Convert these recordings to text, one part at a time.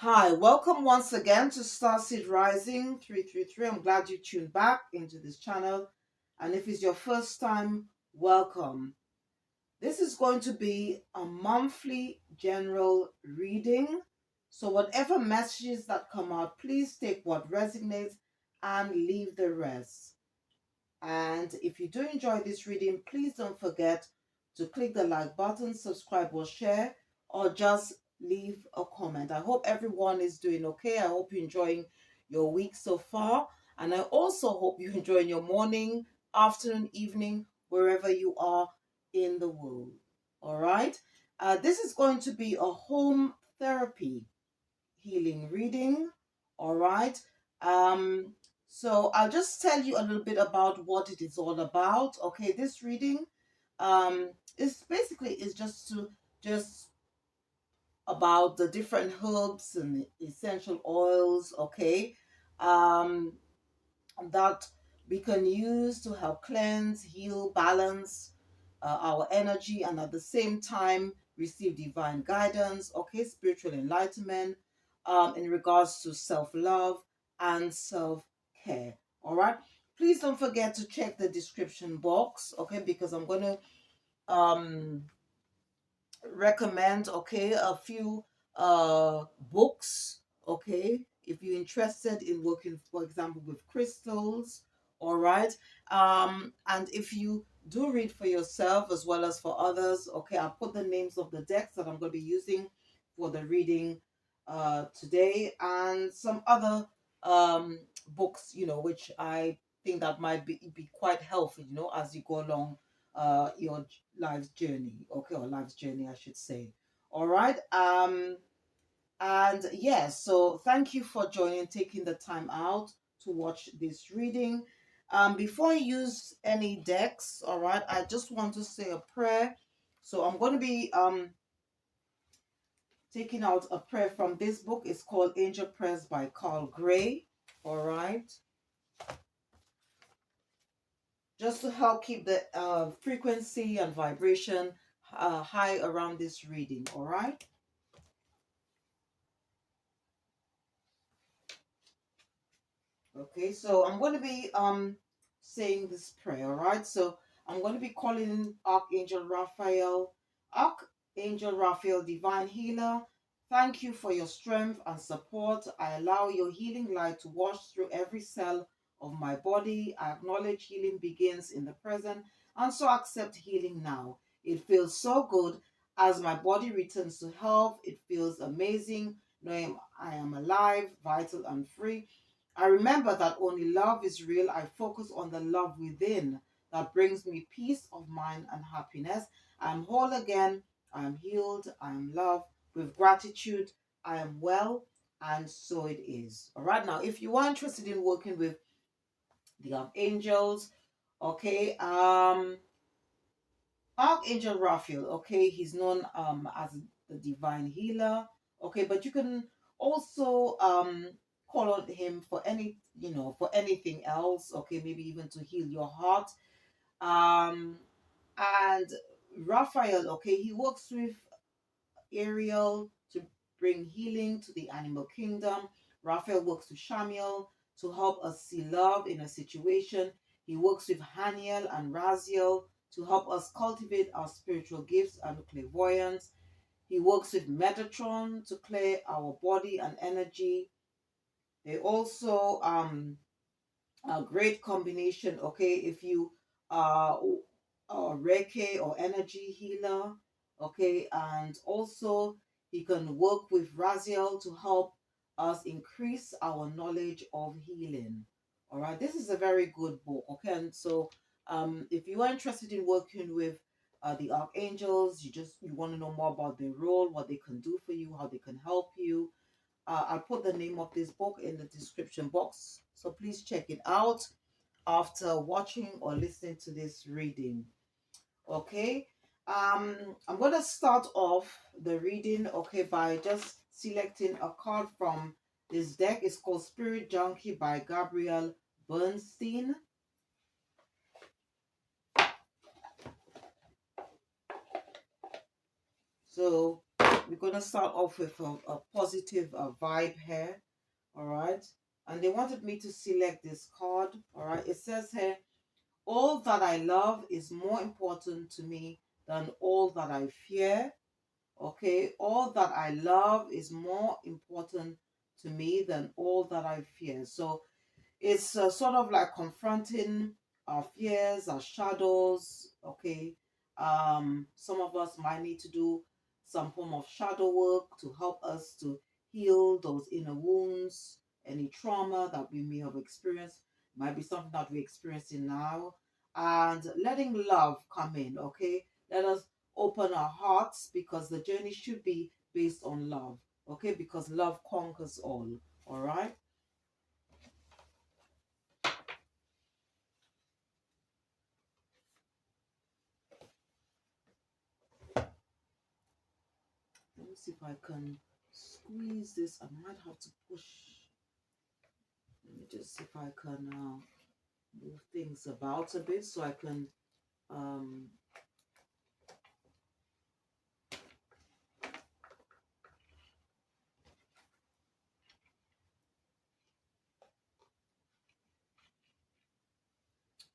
Hi, welcome once again to Starseed Rising 333. I'm glad you tuned back into this channel. And if it's your first time, welcome. This is going to be a monthly general reading. So, whatever messages that come out, please take what resonates and leave the rest. And if you do enjoy this reading, please don't forget to click the like button, subscribe or share, or just leave a comment. I hope everyone is doing okay. I hope you're enjoying your week so far. And I also hope you're enjoying your morning, afternoon, evening, wherever you are in the world. All right. This is going to be a home therapy healing reading. All right. Um, so I'll just tell you a little bit about what it is all about. Okay, this reading is basically is just about the different herbs and essential oils, okay, um, that we can use to help cleanse, heal, balance our energy, and at the same time receive divine guidance, okay, spiritual enlightenment in regards to self-love and self-care. All right, please don't forget to check the description box, okay, because I'm going to um recommend, okay, a few books, okay, if you're interested in working, for example, with crystals. All right. And if you do read for yourself as well as for others, okay, I'll put the names of the decks that I'm going to be using for the reading today, and some other books, which I think that might be quite helpful, as you go along your life's journey, okay, or life's journey, I should say. All right. And yes, so thank you for joining, taking the time out to watch this reading. Before I use any decks, all right, I just want to say a prayer. So I'm going to be taking out a prayer from this book. It's called Angel Prayers by Carl Gray. All right. Just to help keep the frequency and vibration high around this reading. All right. Okay, so I'm going to be saying this prayer, all right? So I'm going to be calling Archangel Raphael. Archangel Raphael, divine healer, thank you for your strength and support. I allow your healing light to wash through every cell of my body. I acknowledge healing begins in the present and so accept healing now. It feels so good as my body returns to health. It feels amazing knowing I am alive, vital, and free. I remember that only love is real. I focus on the love within that brings me peace of mind and happiness. I am whole again. I am healed. I am loved. With gratitude, I am well, and so it is. All right. Now, if you are interested in working with the archangels, okay, Archangel Raphael, okay, he's known as the divine healer, okay, but you can also call on him for for anything else, okay, maybe even to heal your heart. Um and Raphael, okay, he works with Ariel to bring healing to the animal kingdom. Raphael works with Shamiel to help us see love in a situation. He works with Haniel and Raziel to help us cultivate our spiritual gifts and clairvoyance. He works with Metatron to clear our body and energy. They also a great combination, okay, if you are a Reiki or energy healer, okay, and also he can work with Raziel to help us increase our knowledge of healing. All right, this is a very good book, okay, and so if you are interested in working with the archangels, you want to know more about their role, what they can do for you, how they can help you, I'll put the name of this book in the description box. So please check it out after watching or listening to this reading. Okay. I'm going to start off the reading, okay, by just selecting a card from this deck. It's called Spirit Junkie by Gabrielle Bernstein. So we're going to start off with a positive vibe here. All right. And they wanted me to select this card. All right. It says here, all that I love is more important to me than all that I fear. Okay. All that I love is more important to me than all that I fear. So it's sort of like confronting our fears, our shadows. Okay. Some of us might need to do some form of shadow work to help us to heal those inner wounds, any trauma that we may have experienced. Might be something that we're experiencing now. And letting love come in. Okay. Let us open our hearts because the journey should be based on love. Okay. Because love conquers all. All right. Let me see if I can squeeze this. I might have to push. Let me just see if I can move things about a bit so I can. Um,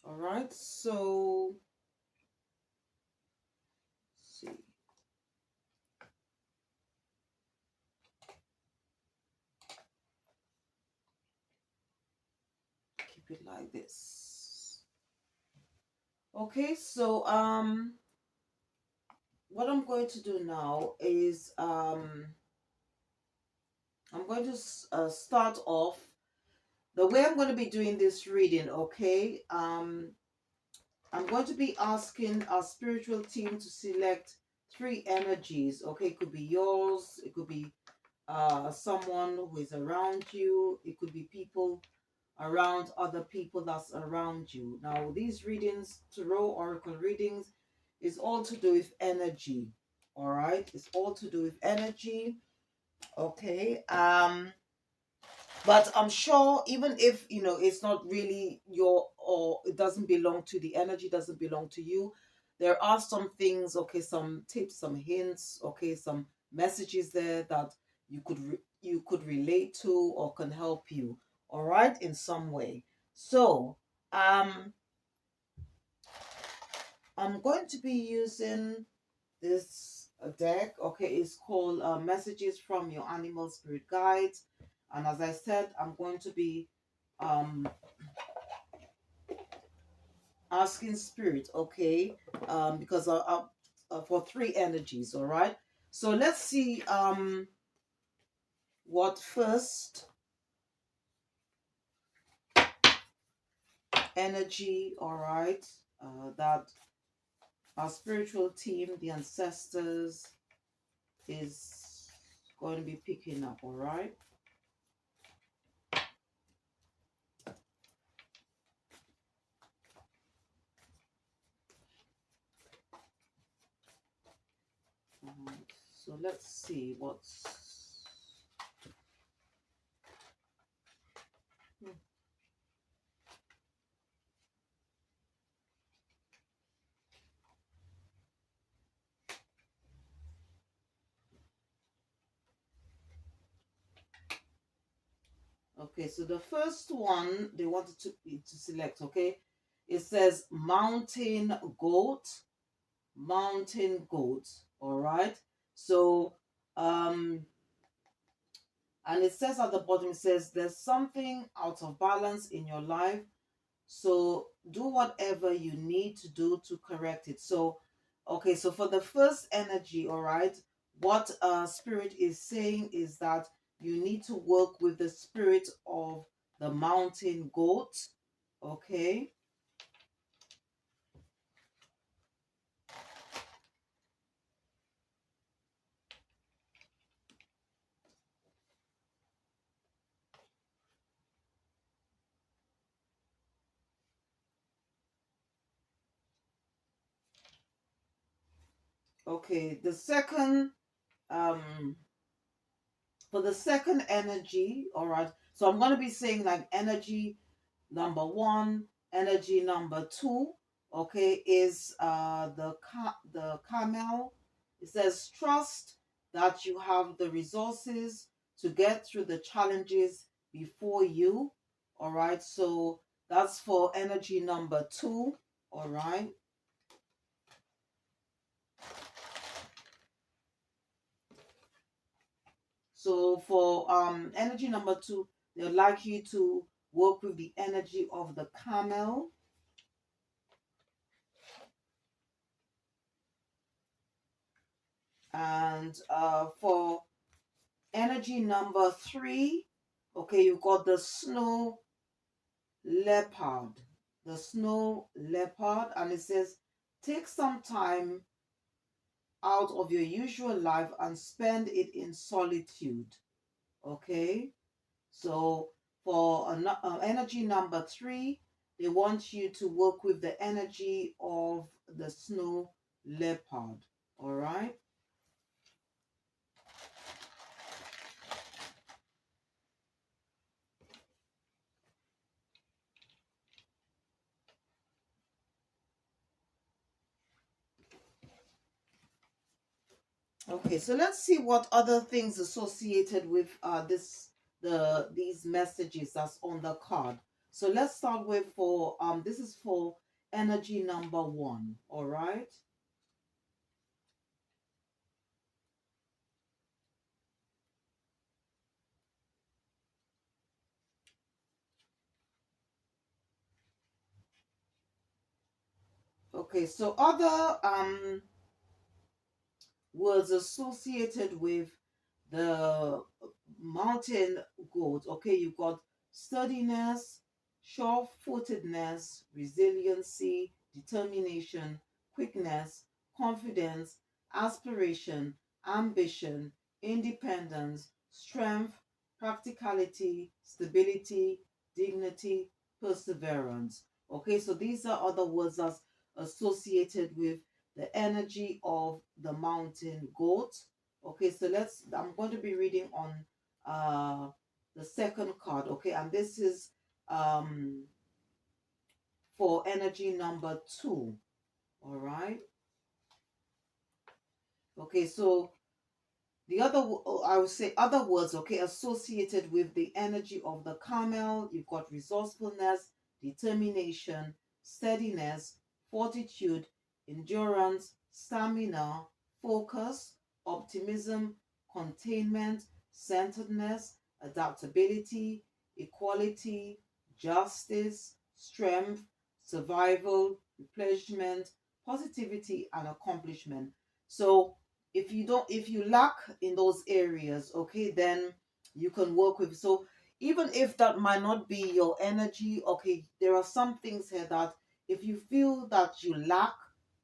all right, so let's see. Keep it like this. Okay, so what I'm going to do now is I'm going to start off the way I'm going to be doing this reading. Okay, I'm going to be asking our spiritual team to select three energies. Okay, it could be yours, it could be someone who is around you, it could be people around other people that's around you. Now, these readings, tarot oracle readings, is all to do with energy. All right, it's all to do with energy. Okay, but I'm sure even if it's not really your, or it doesn't belong to, the energy doesn't belong to you, there are some things, okay, some tips, some hints, okay, some messages there that you could relate to or can help you, all right, in some way. So um I'm going to be using this deck. Okay, it's called Messages from Your Animal Spirit Guides. And as I said, I'm going to be um asking spirit, okay, because for three energies, all right. So let's see what first energy, all right, that our spiritual team, the ancestors, is going to be picking up, all right. So let's see what's okay. So the first one they wanted to select, okay, it says mountain goat, mountain goat, all right. So um and it says at the bottom, it says there's something out of balance in your life, so do whatever you need to do to correct it. So okay, so for the first energy, all right, what spirit is saying is that you need to work with the spirit of the mountain goat. Okay. Okay, the second um for the second energy, all right, so I'm going to be saying like energy number one, energy number two, okay, is the camel. It says trust that you have the resources to get through the challenges before you. All right, so that's for energy number two. All right, so for energy number two, they'd like you to work with the energy of the camel. And for energy number three, okay, you've got the snow leopard. The snow leopard, and it says, take some time out of your usual life and spend it in solitude. Okay, so for energy number three, they want you to work with the energy of the snow leopard. All right. Okay, so let's see what other things associated with these messages that's on the card. So let's start with for this is for energy number one. All right. Okay, so other words associated with the mountain goat. Okay, you've got sturdiness, sure footedness, resiliency, determination, quickness, confidence, aspiration, ambition, independence, strength, practicality, stability, dignity, perseverance. Okay, so these are other words that's associated with the energy of the mountain goat. Okay, so I'm going to be reading on uh, the second card. Okay, and this is um, for energy number two. All right. Okay, so the other, I would say other words, okay, associated with the energy of the camel, you've got resourcefulness, determination, steadiness, fortitude, endurance, stamina, focus, optimism, containment, centeredness, adaptability, equality, justice, strength, survival, replenishment, positivity, and accomplishment. So if you lack in those areas, okay, then you can work with. So even if that might not be your energy, okay, there are some things here that if you feel that you lack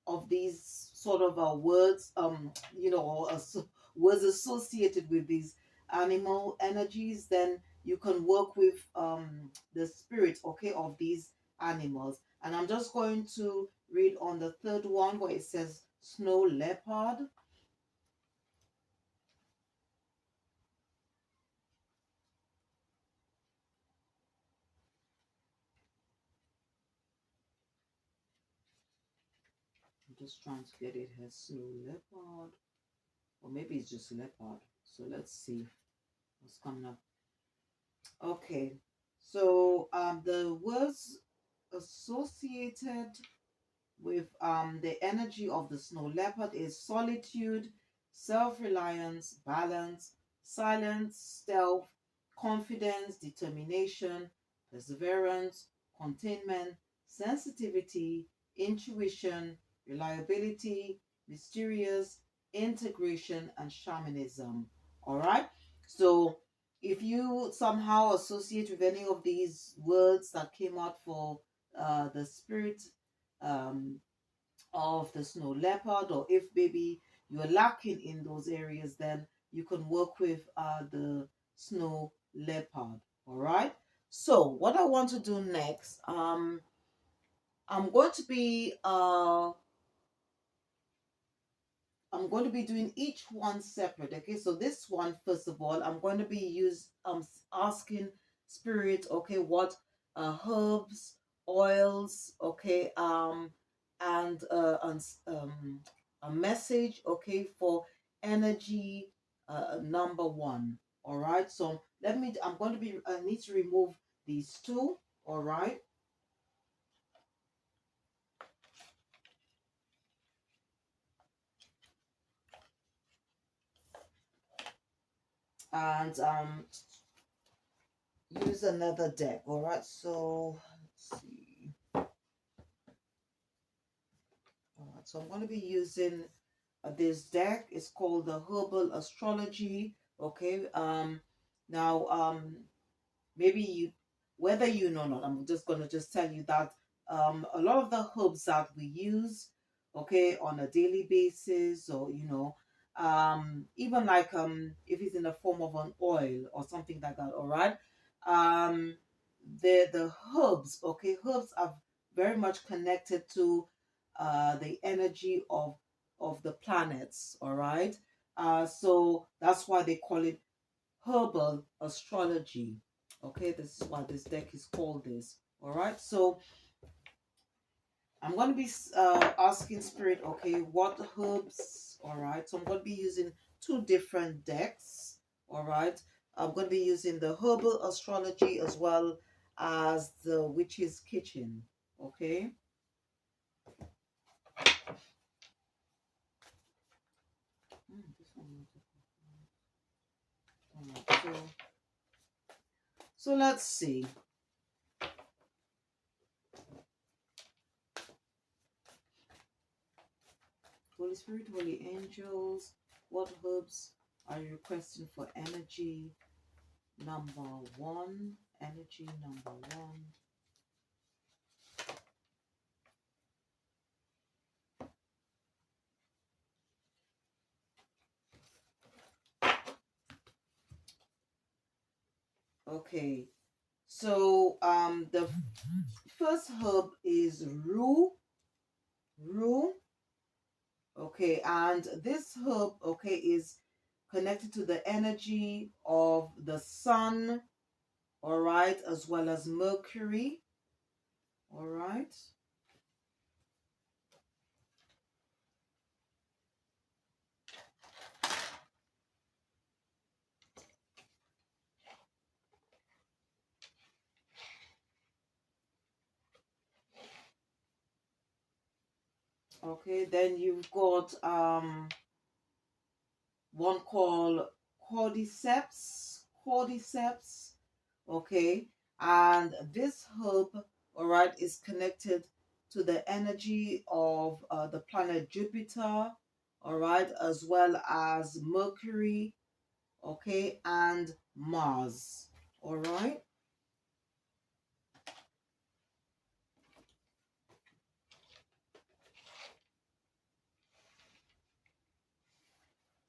of these sort of words, or words associated with these animal energies, then you can work with the spirit, okay, of these animals. And I'm just going to read on the third one where it says snow leopard. I'm just trying to get it here. Snow leopard. Or maybe it's just leopard. So let's see what's coming up. Okay. So the words associated with the energy of the snow leopard is solitude, self-reliance, balance, silence, stealth, confidence, determination, perseverance, containment, sensitivity, intuition, reliability, mysterious, integration, and shamanism. All right. So if you somehow associate with any of these words that came out for the spirit um, of the snow leopard, or if maybe you're lacking in those areas, then you can work with the snow leopard. All right. So what I want to do next, I'm going to be I'm going to be doing each one separate. Okay, so this one, first of all, I'm going to be asking spirit, okay, what herbs, oils, okay, and a message, okay, for energy number one. All right. So I'm going to be, I need to remove these two. All right. And use another deck. All right. So let's see. All right. So I'm going to be using this deck. It's called the Herbal Astrology. Okay. Now, maybe you, whether you know or not, I'm just going to just tell you that a lot of the herbs that we use, okay, on a daily basis, or even like if it's in the form of an oil or something like that, all right. um the herbs, okay, herbs are very much connected to the energy of the planets, all right. So that's why they call it herbal astrology. Okay, this is why this deck is called this. All right, so I'm going to be asking Spirit, okay, what herbs? All right, so I'm going to be using two different decks. All right, I'm going to be using the herbal astrology as well as the witch's kitchen. Okay. This one. All right, so let's see. Holy Spirit, Holy Angels, what herbs are you requesting for energy number one? Energy number one. Okay, so the first herb is rue, rue. Okay, and this herb, okay, is connected to the energy of the sun, all right, as well as Mercury, all right. Okay, then you've got one called cordyceps, okay, and this herb, all right, is connected to the energy of the planet Jupiter, all right, as well as Mercury, okay, and Mars, all right.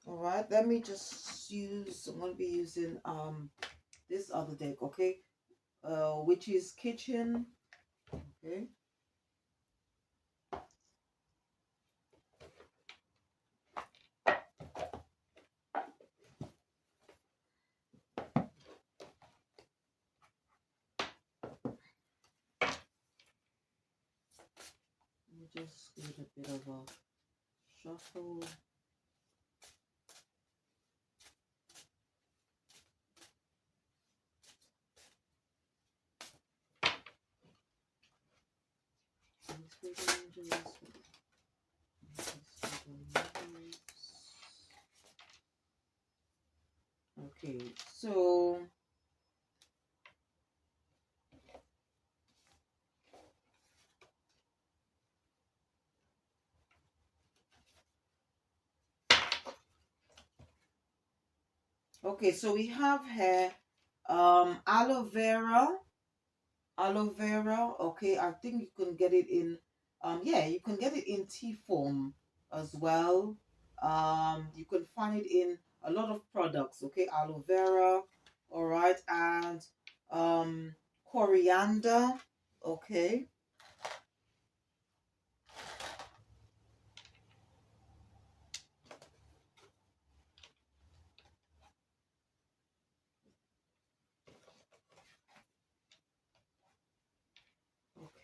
All right, let me just use, I'm going to be using this other deck, okay, which is kitchen, okay. Let me just give it a bit of a shuffle. Okay, so we have here aloe vera, okay. I think you can get it in yeah, you can get it in tea form as well. You can find it in a lot of products, okay. Aloe vera, all right, and coriander, okay.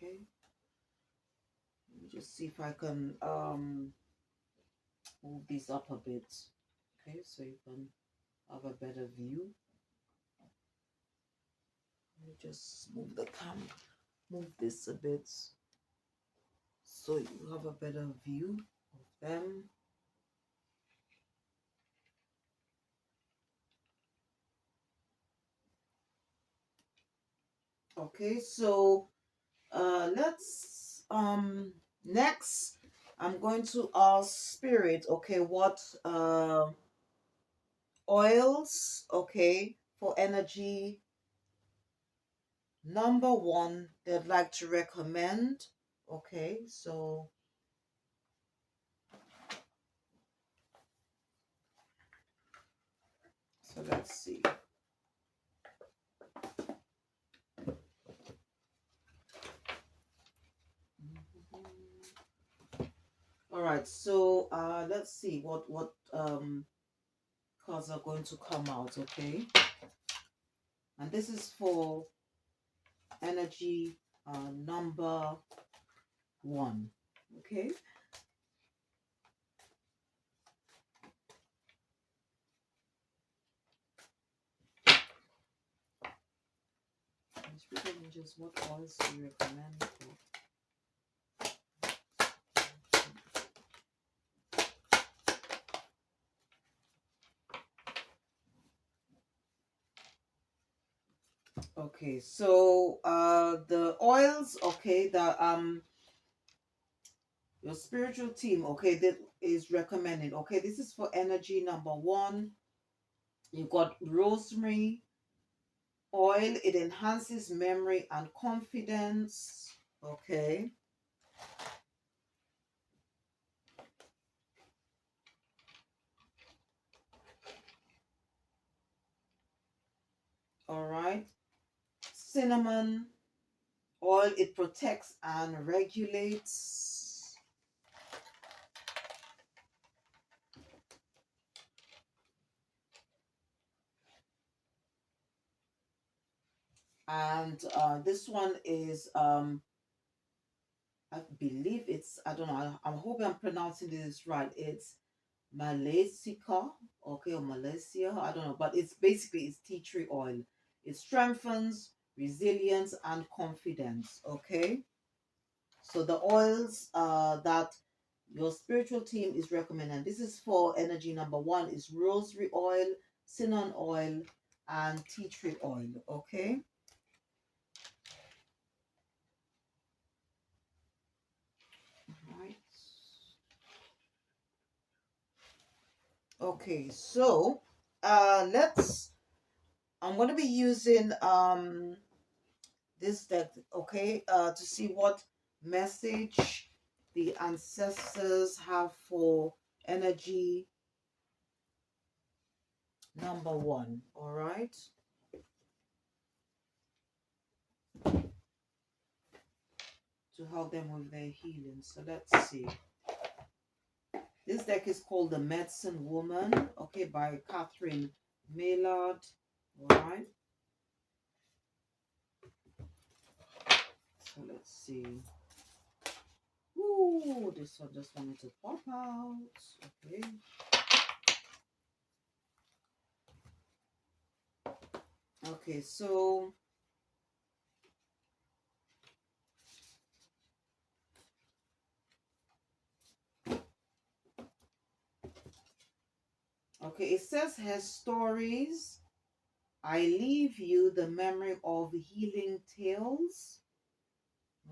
Okay, let me just see if I can move this up a bit. Okay, so you can have a better view. Let me just move the camera, move this a bit so you have a better view of them. Okay, so let's next I'm going to ask spirit, okay, what oils, okay, for energy number one they'd like to recommend. Okay, so let's see. All right, so let's see what cards are going to come out, okay? And this is for energy number one, okay? Just what oils do you recommend for? Okay, so the oils, okay, that your spiritual team, okay, that is recommending. Okay, this is for energy number one. You got rosemary oil. It enhances memory and confidence. Okay. All right. Cinnamon oil. It protects and regulates. And this one is I believe it's, I don't know, I'm hoping I'm pronouncing this right. It's Malaysica, okay, or Malaysia, I don't know, but it's basically it's tea tree oil. It strengthens resilience and confidence, okay? So the oils that your spiritual team is recommending, this is for energy number one, is rosary oil, cinnamon oil, and tea tree oil, okay? Right. Okay, so I'm going to be using this deck, okay, to see what message the ancestors have for energy number one. All right, to help them with their healing. So let's see. This deck is called The Medicine Woman, okay, by Catherine Maillard. All right, so let's see. Ooh, this one just wanted to pop out. Okay. Okay, so okay, it says her stories. I leave you the memory of healing tales.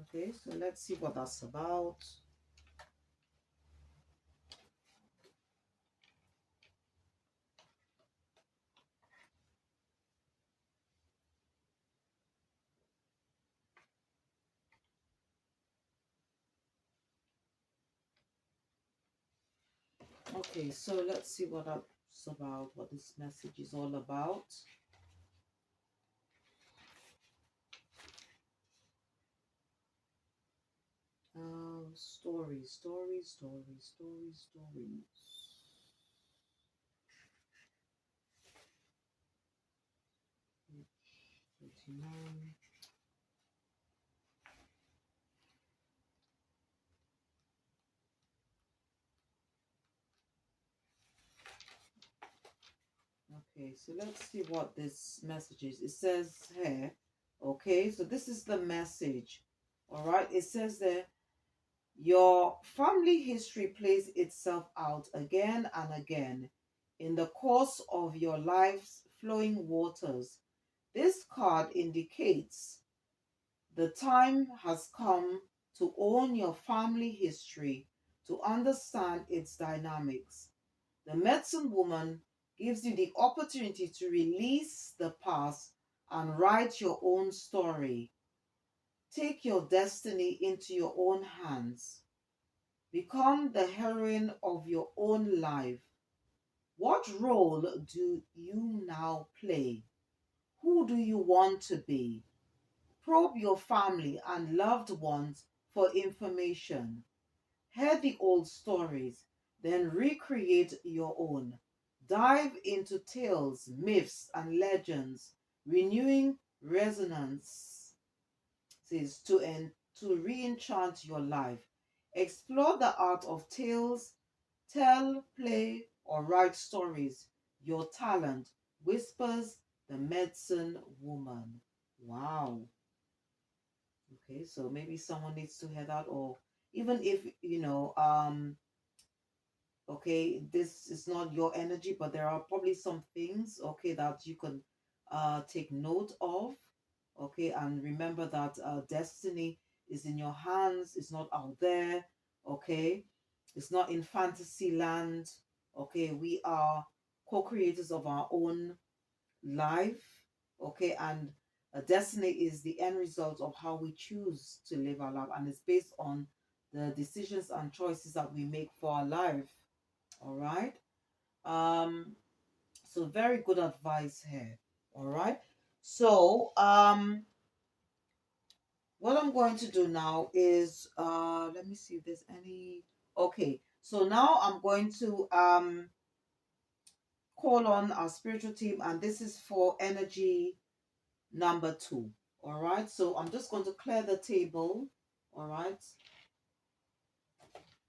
Okay, so let's see what that's about. Okay, so let's see what that's about, what this message is all about. Stories, stories, stories, stories, stories. 39. Okay, so let's see what this message is. It says here, okay, so this is the message. All right, it says there, your family history plays itself out again and again in the course of your life's flowing waters. This card indicates the time has come to own your family history, to understand its dynamics. The medicine woman gives you the opportunity to release the past and write your own story. Take your destiny into your own hands. Become the heroine of your own life. What role do you now play? Who do you want to be? Probe your family and loved ones for information. Hear the old stories, then recreate your own. Dive into tales, myths, and legends, renewing resonance says to re-enchant your life. Explore the art of tales, tell, play, or write stories. Your talent whispers the medicine woman. Wow. Okay, so maybe someone needs to hear that, or even if okay, this is not your energy, but there are probably some things, okay, that you can take note of, okay, and remember that destiny is in your hands, it's not out there, okay, it's not in fantasy land, okay, we are co-creators of our own life, okay, and a destiny is the end result of how we choose to live our life, and it's based on the decisions and choices that we make for our life. All right. Um, so very good advice here. All right. So what I'm going to do now is let me see if there's any. Okay. So now I'm going to call on our spiritual team, and this is for energy number 2. All right. So I'm just going to clear the table. All right.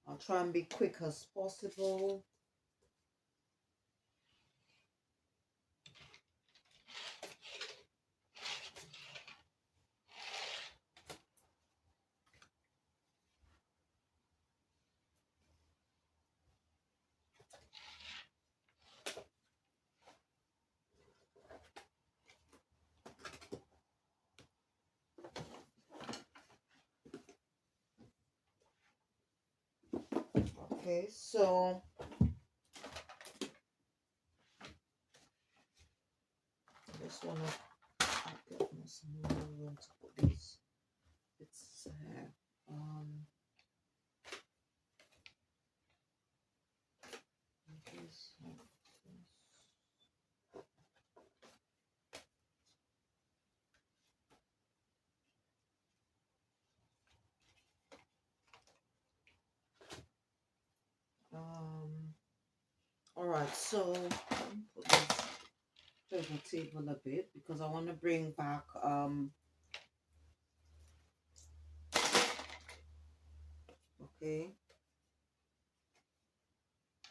I'll try and be quick as possible. Okay. So I just want to get some more room to put these. It's this, all right, so let me put this clear the table a bit because I want to bring back okay,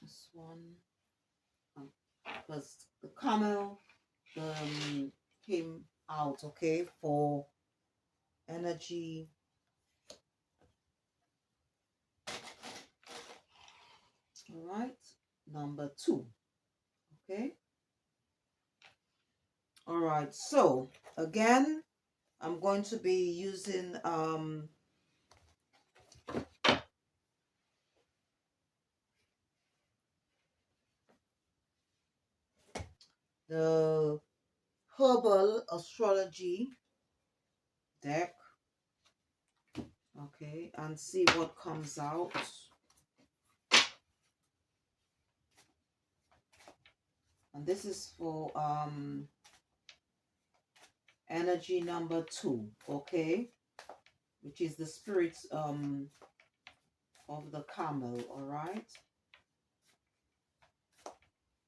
this one because the camel came out, okay, for energy. All right, number 2. Okay. All right, so again, I'm going to be using the herbal astrology deck, okay, and see what comes out. And this is for energy number 2, okay, which is the spirit of the camel. All right,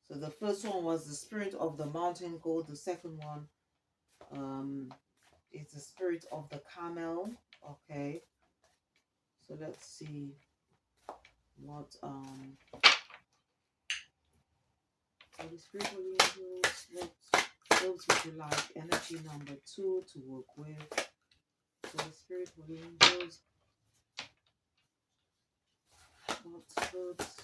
so the first one was the spirit of the mountain goat. The second one is the spirit of the camel. Okay, so let's see what Holy Spirit, Holy Angels, what herbs would you like energy number 2 to work with? Holy Spirit, Holy Angels, what herbs?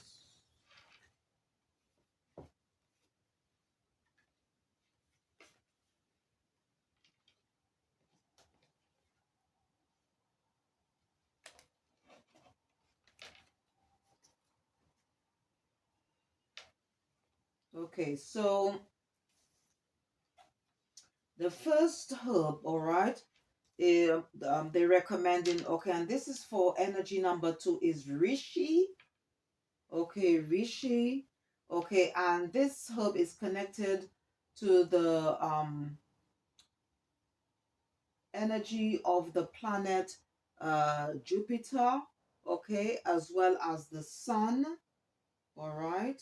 Okay, so the first herb, all right, they're recommending, okay, and this is for energy number 2 is Rishi. Okay, Rishi. Okay, and this herb is connected to the energy of the planet Jupiter, okay, as well as the sun. All right.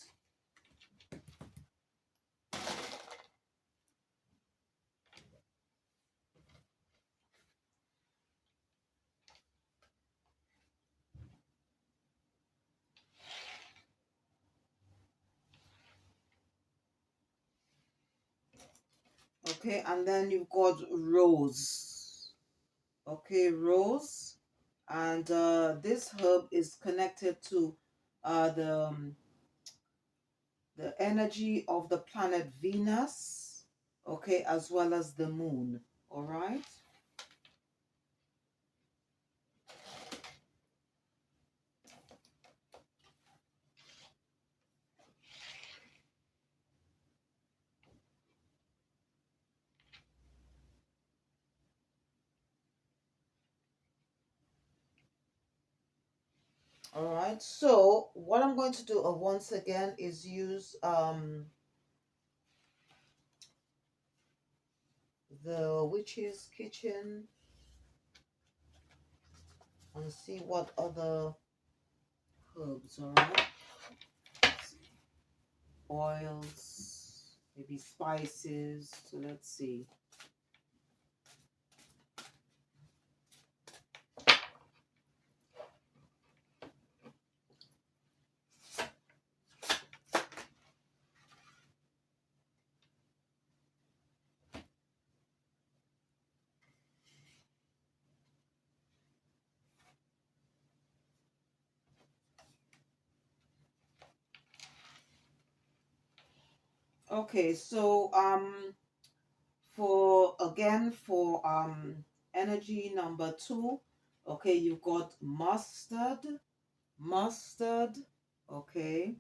Okay, and then you've got rose. Okay, rose. And this herb is connected to the energy of the planet Venus, okay, as well as the moon. All right. All right. So what I'm going to do once again is use the witch's kitchen and see what other herbs. All right. Oils, maybe spices. So let's see. Okay, so for energy number 2, okay, you've got mustard, okay,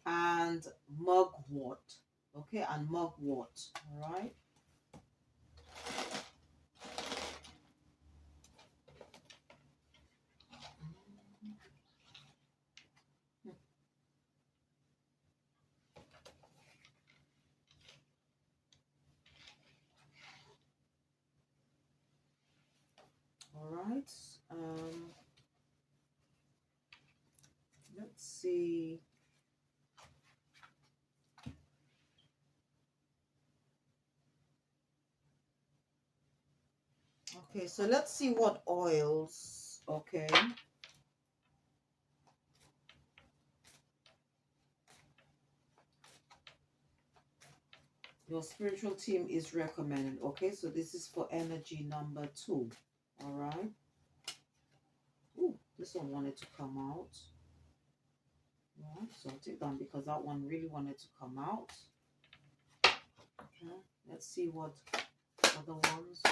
and mugwort, okay, and mugwort, all right. All right. Let's see. Okay, so let's see what oils. Okay. Your spiritual team is recommending. Okay, so this is for energy number 2. All right. Ooh, this one wanted to come out. Right, so I'll take that because that one really wanted to come out. Okay, let's see what other ones.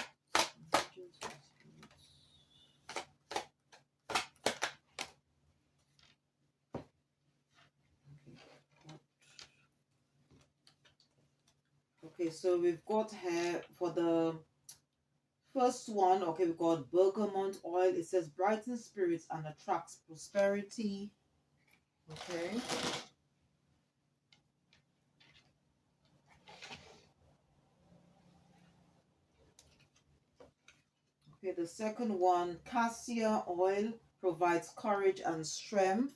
Okay, so we've got here for the first one. Okay, we've got bergamot oil. It says brightens spirits and attracts prosperity. Okay. Okay, the second one, cassia oil, provides courage and strength.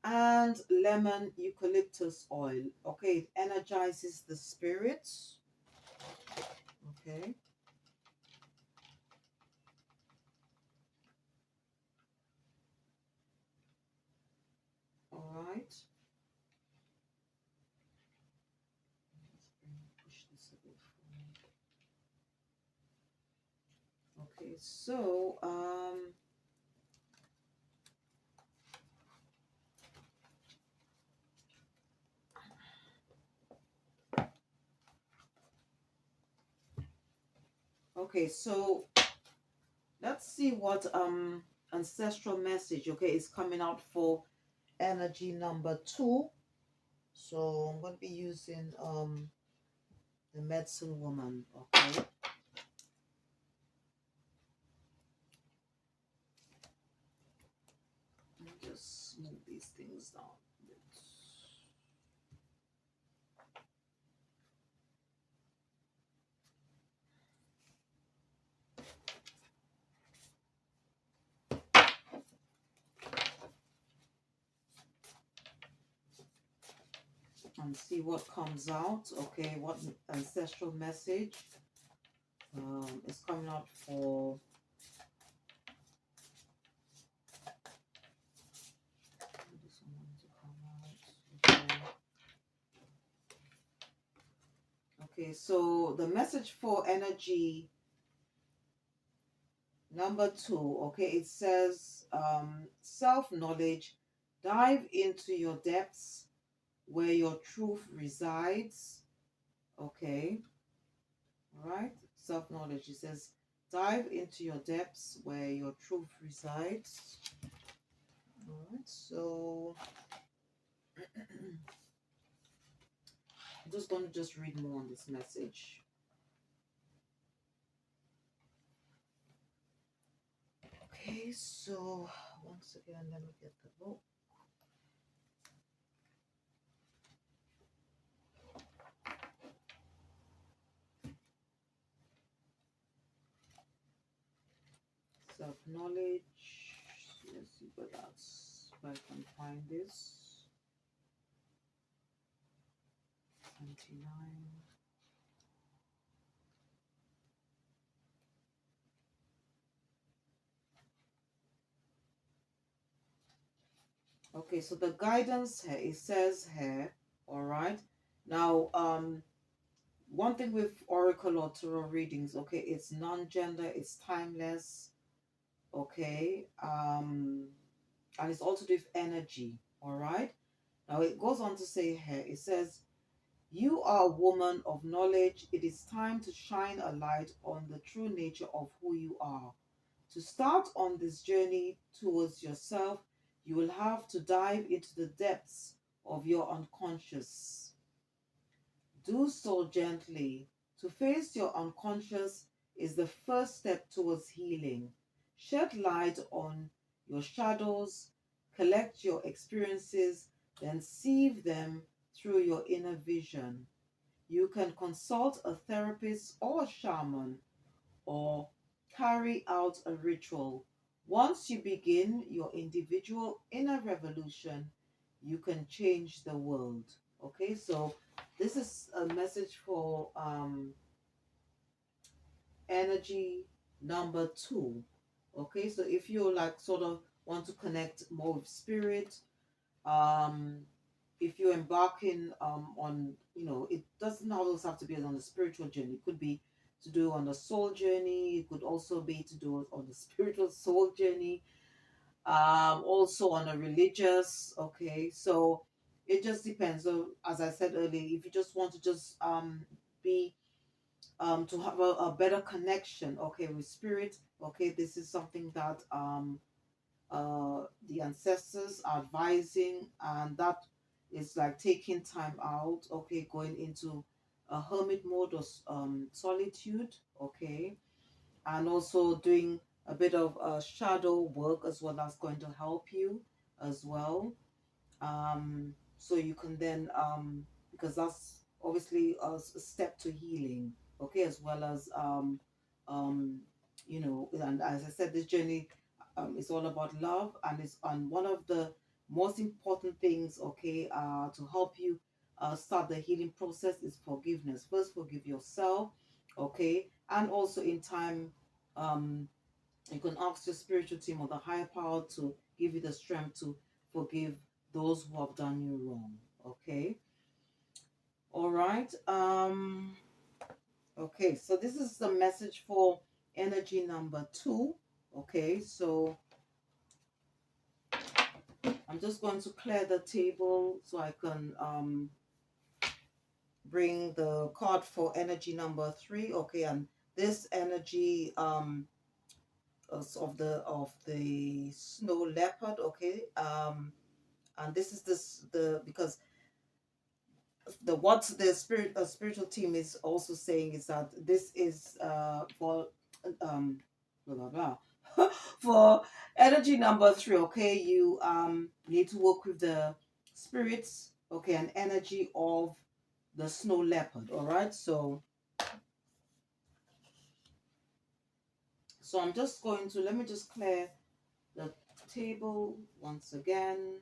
And lemon eucalyptus oil. Okay, it energizes the spirits. Okay. right. Push this a bit forward. Okay, so okay, so let's see what ancestral message, okay, is coming out for energy number 2. So I'm going to be using the medicine woman, okay. Let me just move these things down a bit. And see what comes out, okay, what ancestral message is coming out for this one to come out. Okay, so the message for energy number 2, okay, it says self-knowledge, dive into your depths where your truth resides, okay, all right, self-knowledge, it says dive into your depths where your truth resides, all right, so I'm just going to just read more on this message. Okay, so once again, let me get the book. Self-knowledge. Let's see what else, if I can find this. 29. Okay, so the guidance here, it says here, all right. Now, one thing with oracle or tarot readings, okay, it's non-gender, it's timeless, okay, and it's also with energy, all right. Now it goes on to say here, it says, you are a woman of knowledge. It is time to shine a light on the true nature of who you are. To start on this journey towards yourself, you will have to dive into the depths of your unconscious. Do so gently. To face your unconscious is the first step towards healing. Shed light on your shadows, collect your experiences, then sieve them through your inner vision. You can consult a therapist or a shaman or carry out a ritual. Once you begin your individual inner revolution, you can change the world. Okay, so this is a message for energy number 2. Okay, so if you like sort of want to connect more with spirit, um if you're embarking on, it doesn't always have to be on a spiritual journey. It could be to do on a soul journey, it could also be to do it on the spiritual soul journey, also on a religious, okay, so it just depends. So as I said earlier, if you just want to just be to have a better connection, okay, with spirit, okay, this is something that the ancestors are advising, and that is like taking time out, okay, going into a hermit mode or solitude, okay, and also doing a bit of shadow work as well, that's going to help you as well, so you can then because that's obviously a step to healing, okay, as well as um and as I said, this journey is all about love, and it's on one of the most important things, okay, to help you start the healing process is forgiveness. First, forgive yourself, okay, and also in time, um you can ask your spiritual team or the higher power to give you the strength to forgive those who have done you wrong. Okay. All right. Okay, so this is the message for energy number 2. Okay, so I'm just going to clear the table so I can bring the card for energy number 3. Okay, and this energy of the snow leopard. Okay, and this is the because the what the spiritual team is also saying is that this is for um blah blah blah for energy number 3. Okay, you need to work with the spirits, okay, and energy of the snow leopard. All right, so I'm just going to let me just clear the table once again.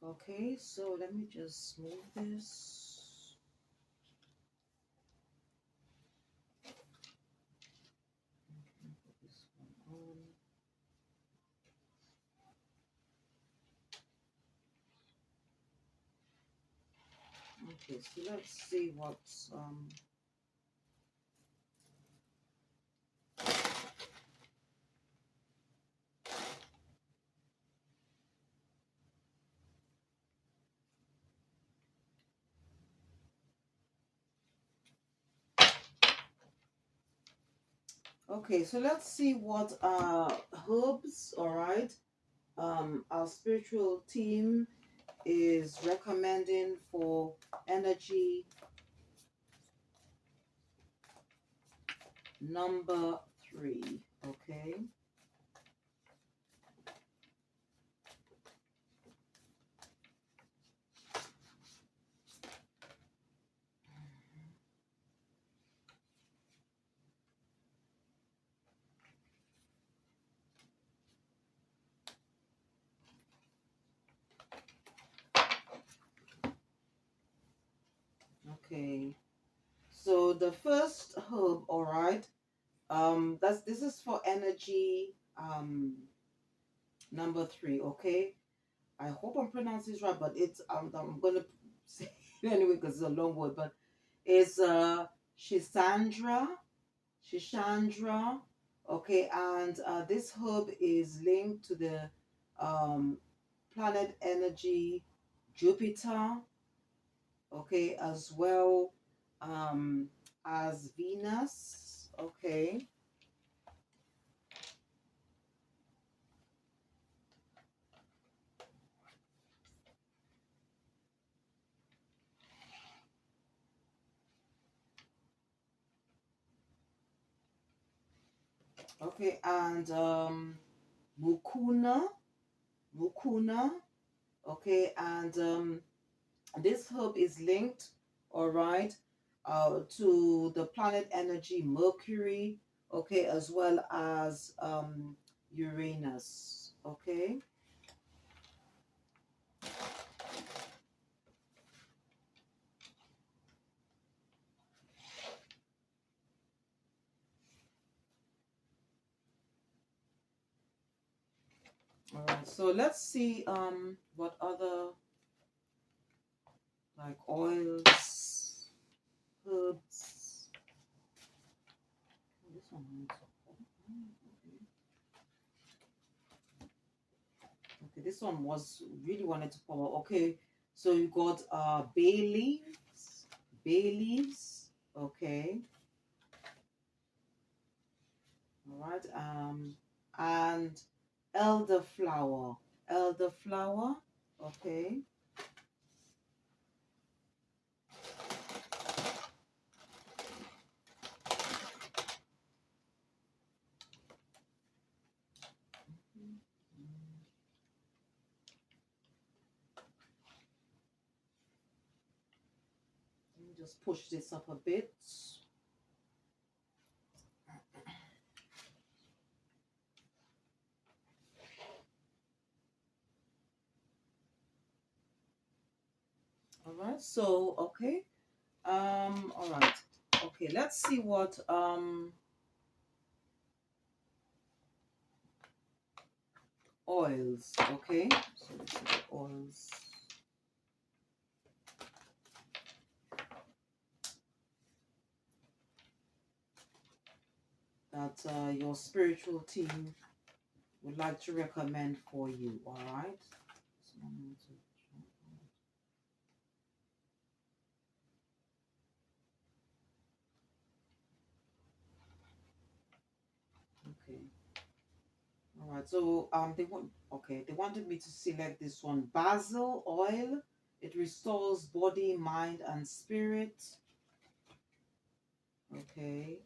Okay, so let me just move this. Put this one on. Okay, so let's see what's okay, so let's see what herbs, all right, our spiritual team is recommending for energy number 3. Okay. Okay. So the first herb, all right, this is for energy number 3. Okay, I hope I'm pronouncing this right, but it's I'm gonna say it anyway because it's a long word, but it's Shisandra, Shishandra. Okay, and this herb is linked to the um planet energy Jupiter. Okay, as well as Venus. Okay. Okay, and Mukuna, Mukuna. Okay, and this herb is linked, all right, to the planet energy Mercury, okay, as well as Uranus. Okay. All right, so let's see what other like oils, herbs. This one needs okay, this one was really wanted to pop up. Okay, so you got bay leaves. Okay, all right. And elderflower, elderflower. Okay, Just push this up a bit. All right, so okay. All right. Okay, let's see what oils, okay? So this is the oils that your spiritual team would like to recommend for you, all right? So okay. All right. So they wanted me to select this one, basil oil. It restores body, mind, and spirit. Okay.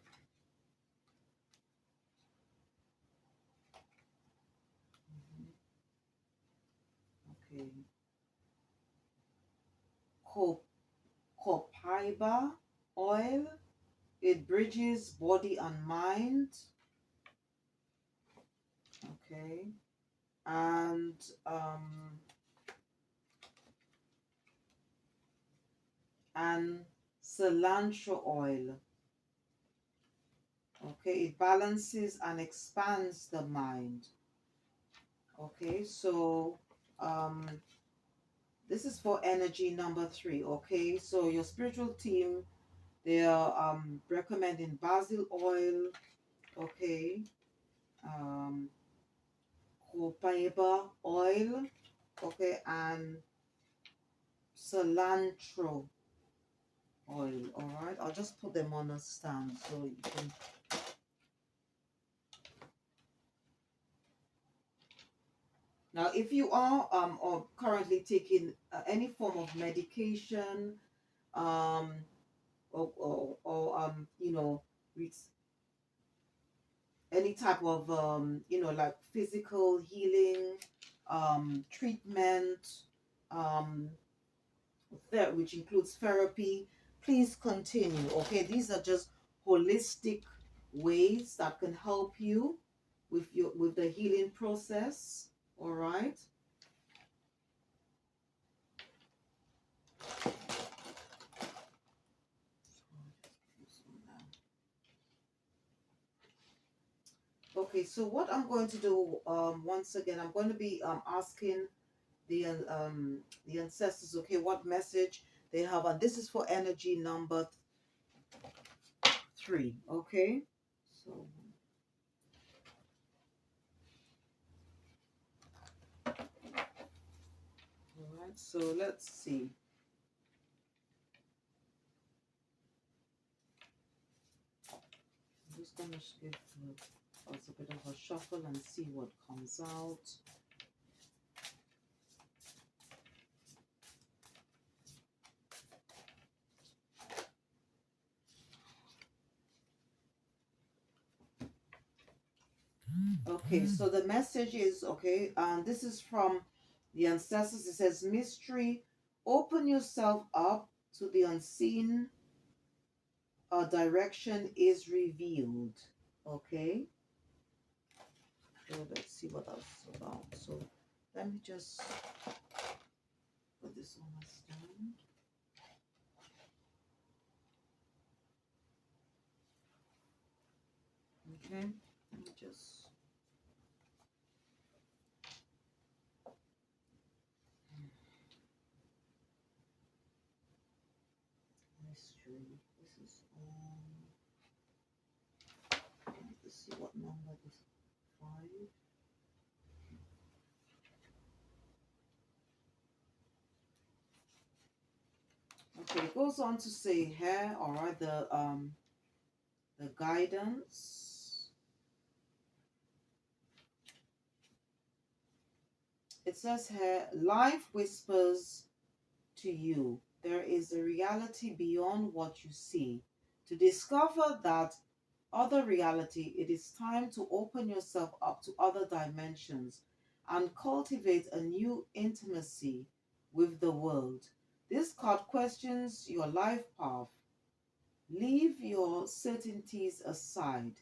Mhm. Okay. Co- Copaiba oil. It bridges body and mind. Okay. And and cilantro oil. Okay, it balances and expands the mind. Okay, so um this is for energy number 3. Okay, so your spiritual team, they are recommending basil oil. Okay, um copaiba oil. Okay, and cilantro oil. All right, I'll just put them on a stand so you can. Now, if you are or currently taking any form of medication, um, or with any type of like physical healing, treatment, um, which includes therapy, please continue. Okay, these are just holistic ways that can help you with the healing process. All right. Okay, so what I'm going to do, once again, I'm going to be asking the ancestors, okay, what message they have, and this is for energy number 3, okay? So, all right, so let's see. I'm just going to give us a bit of a shuffle and see what comes out. Okay, so the message is, okay, this is from the ancestors. It says, mystery, open yourself up to the unseen. Direction is revealed. Okay, so let's see what that's about. So let me just put this on my stand. Okay, let me just. Mystery. This is let's see what number this is. 5. Okay, it goes on to say here, all right, the guidance. It says here, life whispers to you. There is a reality beyond what you see. To discover that other reality, it is time to open yourself up to other dimensions and cultivate a new intimacy with the world. This card questions your life path. Leave your certainties aside.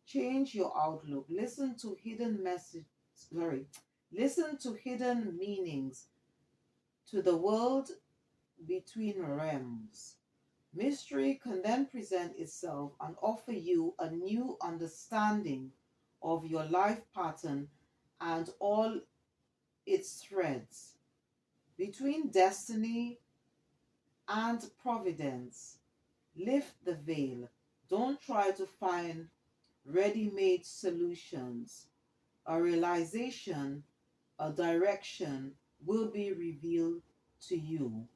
Change your outlook. Listen to hidden message. Sorry. Listen to hidden meanings to the world between realms. Mystery can then present itself and offer you a new understanding of your life pattern and all its threads. Between destiny and providence, lift the veil. Don't try to find ready made solutions. A realization, a direction will be revealed to you.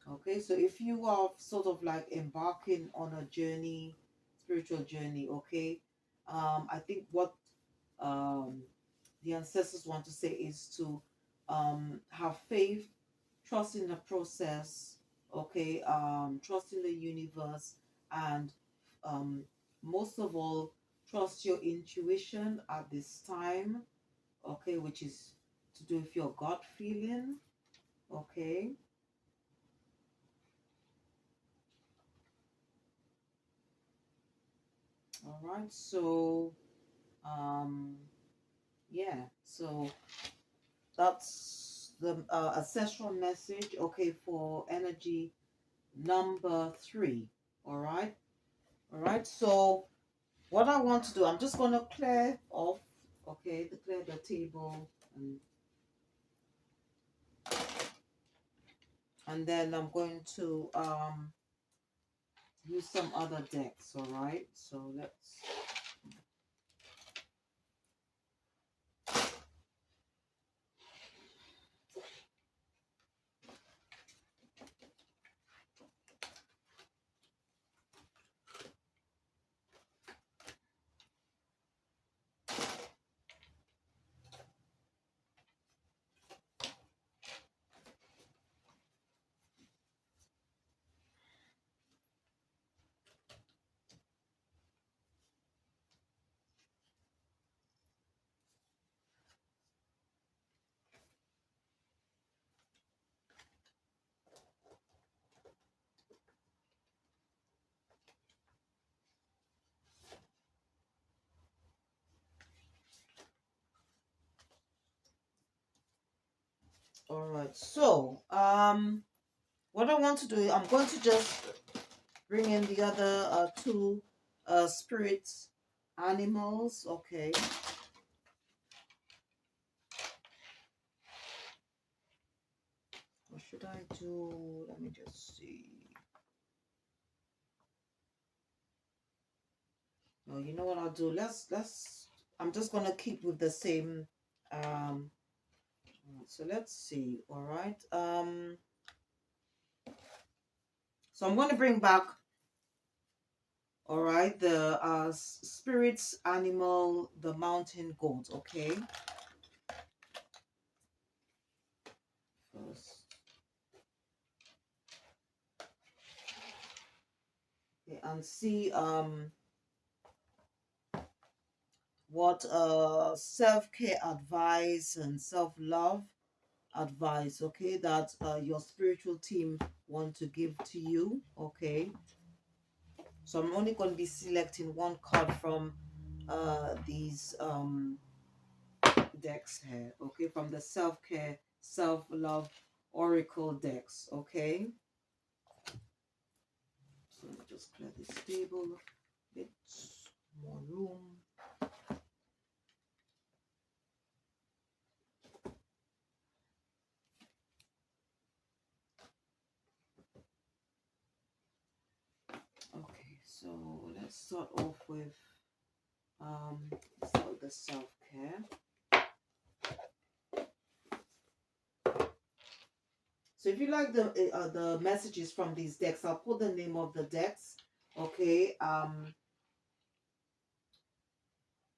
Okay, so if you are sort of like embarking on a journey, spiritual journey, okay, I think what um, the ancestors want to say is to have faith, trust in the process, okay, trust in the universe, and um, most of all, trust your intuition at this time, okay, which is to do with your gut feeling, okay. All right, so um, yeah, so that's the ancestral message, okay, for energy number 3. All right, all right. So what I want to do, I'm just going to clear off, okay, to clear the table, and then I'm going to use some other decks. All right, so let's. All right, so what I want to do, I'm going to just bring in the other two spirits, animals, okay. What should I do? Let me just see. Oh, you know what I'll do? Let's. I'm just gonna keep with the same. Um. So let's see. All right. So I'm gonna bring back. All right. The spirits, animal, the mountain goat. Okay. First. Okay, and see what self-care advice and self-love advice, okay, that your spiritual team want to give to you, okay. So I'm only going to be selecting one card from these decks here, okay, from the self-care self-love oracle decks, okay. So let me just clear this table a bit more room. Okay, so let's start off with the self-care. So if you like the messages from these decks, I'll put the name of the decks, okay,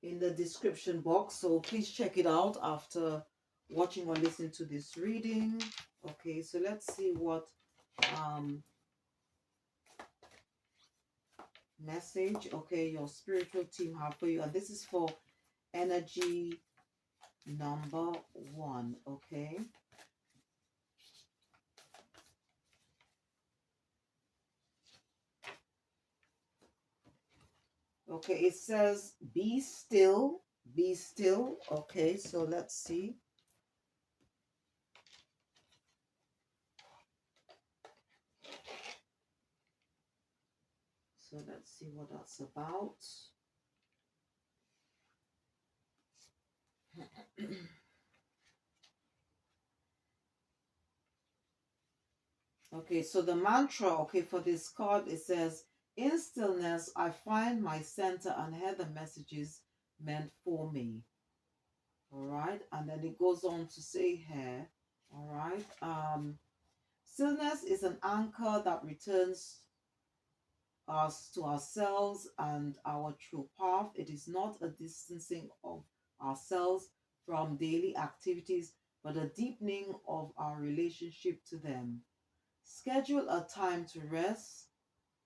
in the description box. So please check it out after watching or listening to this reading. Okay, so let's see what um message, okay, your spiritual team have for you. And this is for energy number 1, okay. Okay, it says be still, be still. Okay, so let's see. So let's see what that's about. Okay, so the mantra, okay, for this card, it says, in stillness, I find my center and hear the messages meant for me. All right, and then it goes on to say here, all right, stillness is an anchor that returns us to ourselves and our true path. It is not a distancing of ourselves from daily activities, but a deepening of our relationship to them. Schedule a time to rest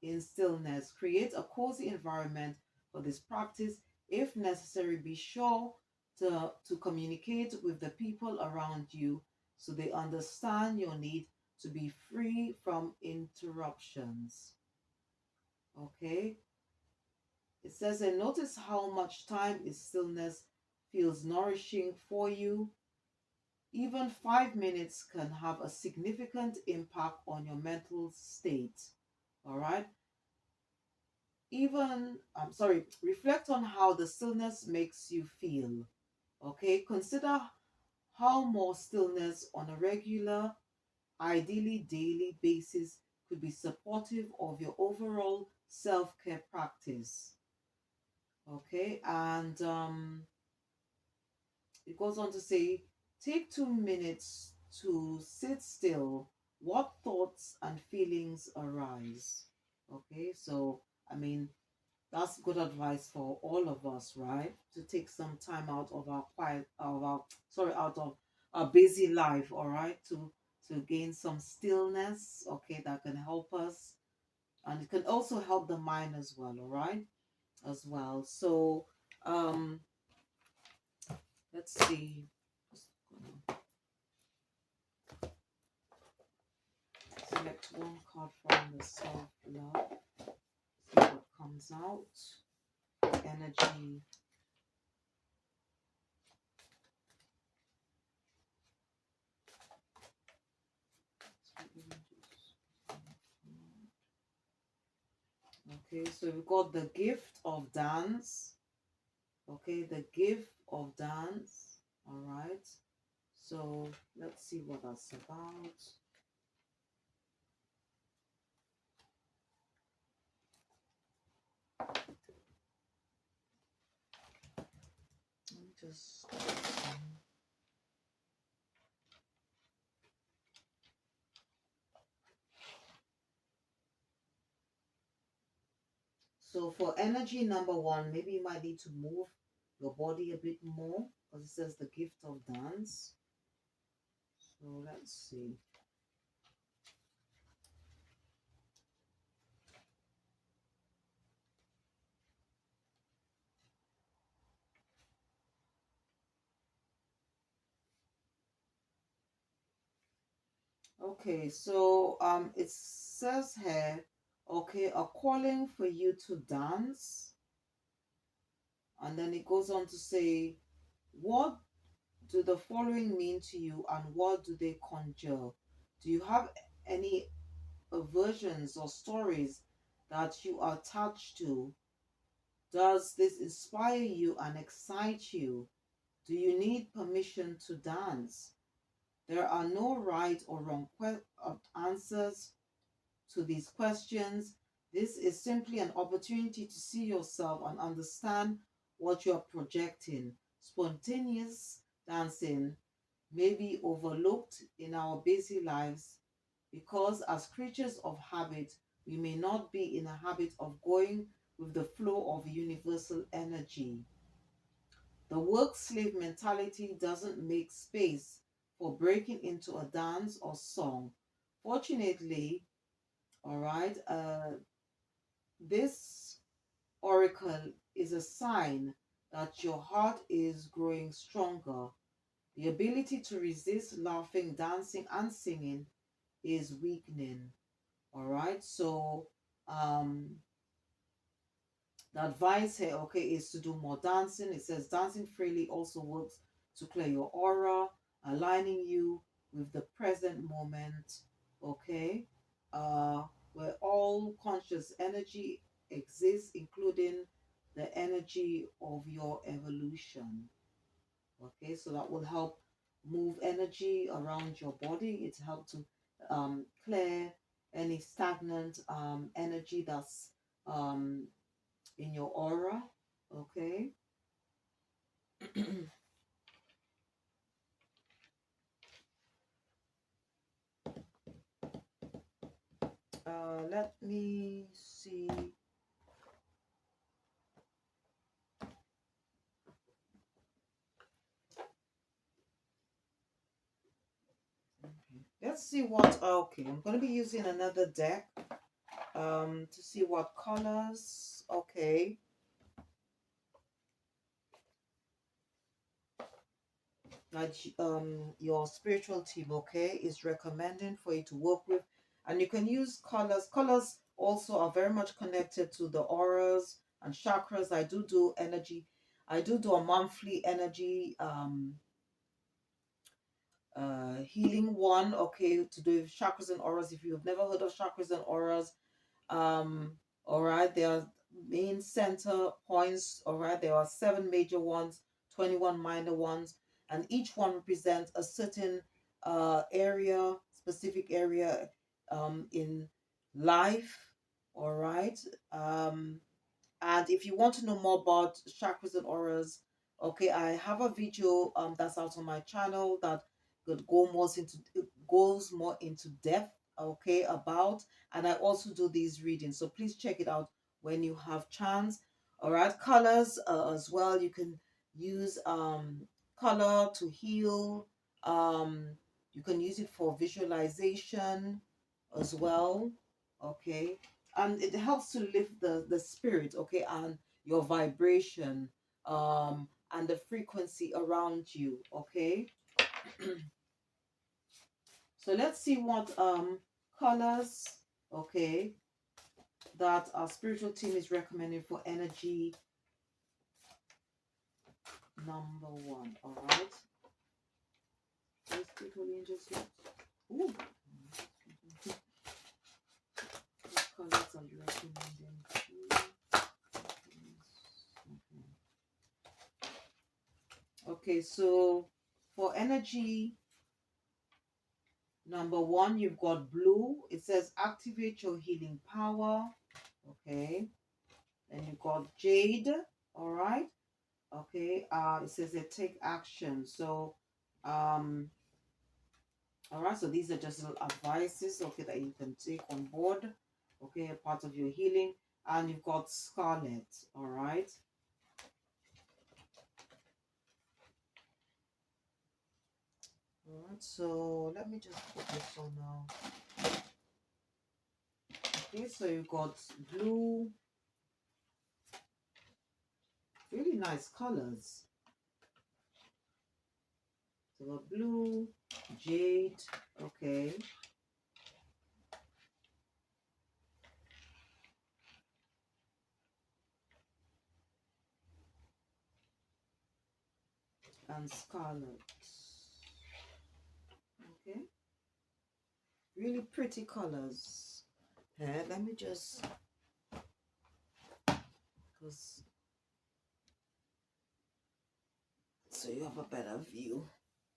in stillness. Create a cozy environment for this practice. If necessary, be sure to communicate with the people around you so they understand your need to be free from interruptions. Okay? It says, and notice how much time in stillness feels nourishing for you. Even 5 minutes can have a significant impact on your mental state. All right. I'm sorry, reflect on how the stillness makes you feel. Okay. Consider how more stillness on a regular, ideally daily basis could be supportive of your overall self care practice. Okay. And it goes on to say, take 2 minutes to sit still. What thoughts and feelings arise? Okay, so I mean, that's good advice for all of us, right? To take some time out of our out of our busy life, all right, to gain some stillness, okay, that can help us, and it can also help the mind as well, all right, as well. So, um, let's see. Select one card from the self love. See what comes out. Energy. Okay, so we've got the gift of dance. Okay, the gift of dance. All right. So let's see what that's about. Let me just. So for energy number one, maybe you might need to move your body a bit more because it says the gift of dance. So let's see. Okay, so it says here, okay, a calling for you to dance, and then it goes on to say, what do the following mean to you, and what do they conjure? Do you have any aversions or stories that you are attached to? Does this inspire you and excite you? Do you need permission to dance? There are no right or wrong answers to these questions. This is simply an opportunity to see yourself and understand what you're projecting. Spontaneous dancing may be overlooked in our busy lives because, as creatures of habit, we may not be in a habit of going with the flow of universal energy. The work slave mentality doesn't make space for breaking into a dance or song. Fortunately, all right, this oracle is a sign that your heart is growing stronger. The ability to resist laughing, dancing, and singing is weakening. All right. So, um, The advice here, okay, is to do more dancing. It says dancing freely also works to clear your aura, aligning you with the present moment, okay, uh, where all conscious energy exists, including the energy of your evolution. Okay, so that will help move energy around your body. It helps to clear any stagnant energy that's um, in your aura. Okay. Let me see. Let's see what. Okay, I'm going to be using another deck to see what colors. Okay. That your spiritual team, okay, is recommending for you to work with. And you can use colors. Colors also are very much connected to the auras and chakras. I do energy. I do a monthly energy healing one, okay, to do with chakras and auras. If you've never heard of chakras and auras, um all right, there are main center points. All right, there are 7 major ones, 21 minor ones, and each one represents a certain area, specific area in life. All right. And if you want to know more about chakras and auras, okay, I have a video that's out on my channel that could go more into goes more into depth, okay, about. And I also do these readings, so please check it out when you have chance. All right, colors as well. You can use color to heal. Um, you can use it for visualization as well. Okay, and it helps to lift the spirit, okay, and your vibration and the frequency around you, okay. So let's see what colors, okay, that our spiritual team is recommending for energy number 1. All right, these people angels. Ooh. What colors are you recommending? Okay, so for energy number 1, you've got blue. It says activate your healing power. Okay. Then you've got jade. All right. Okay. It says they take action. So, all right. So these are just little advices, okay, that you can take on board. Okay, a part of your healing. And you've got scarlet. All right. All right. So let me just put this on now. Okay. So you've got blue. Really nice colors. So blue, jade, okay. And scarlet. Okay. Really pretty colors. Yeah, let me just, because so you have a better view.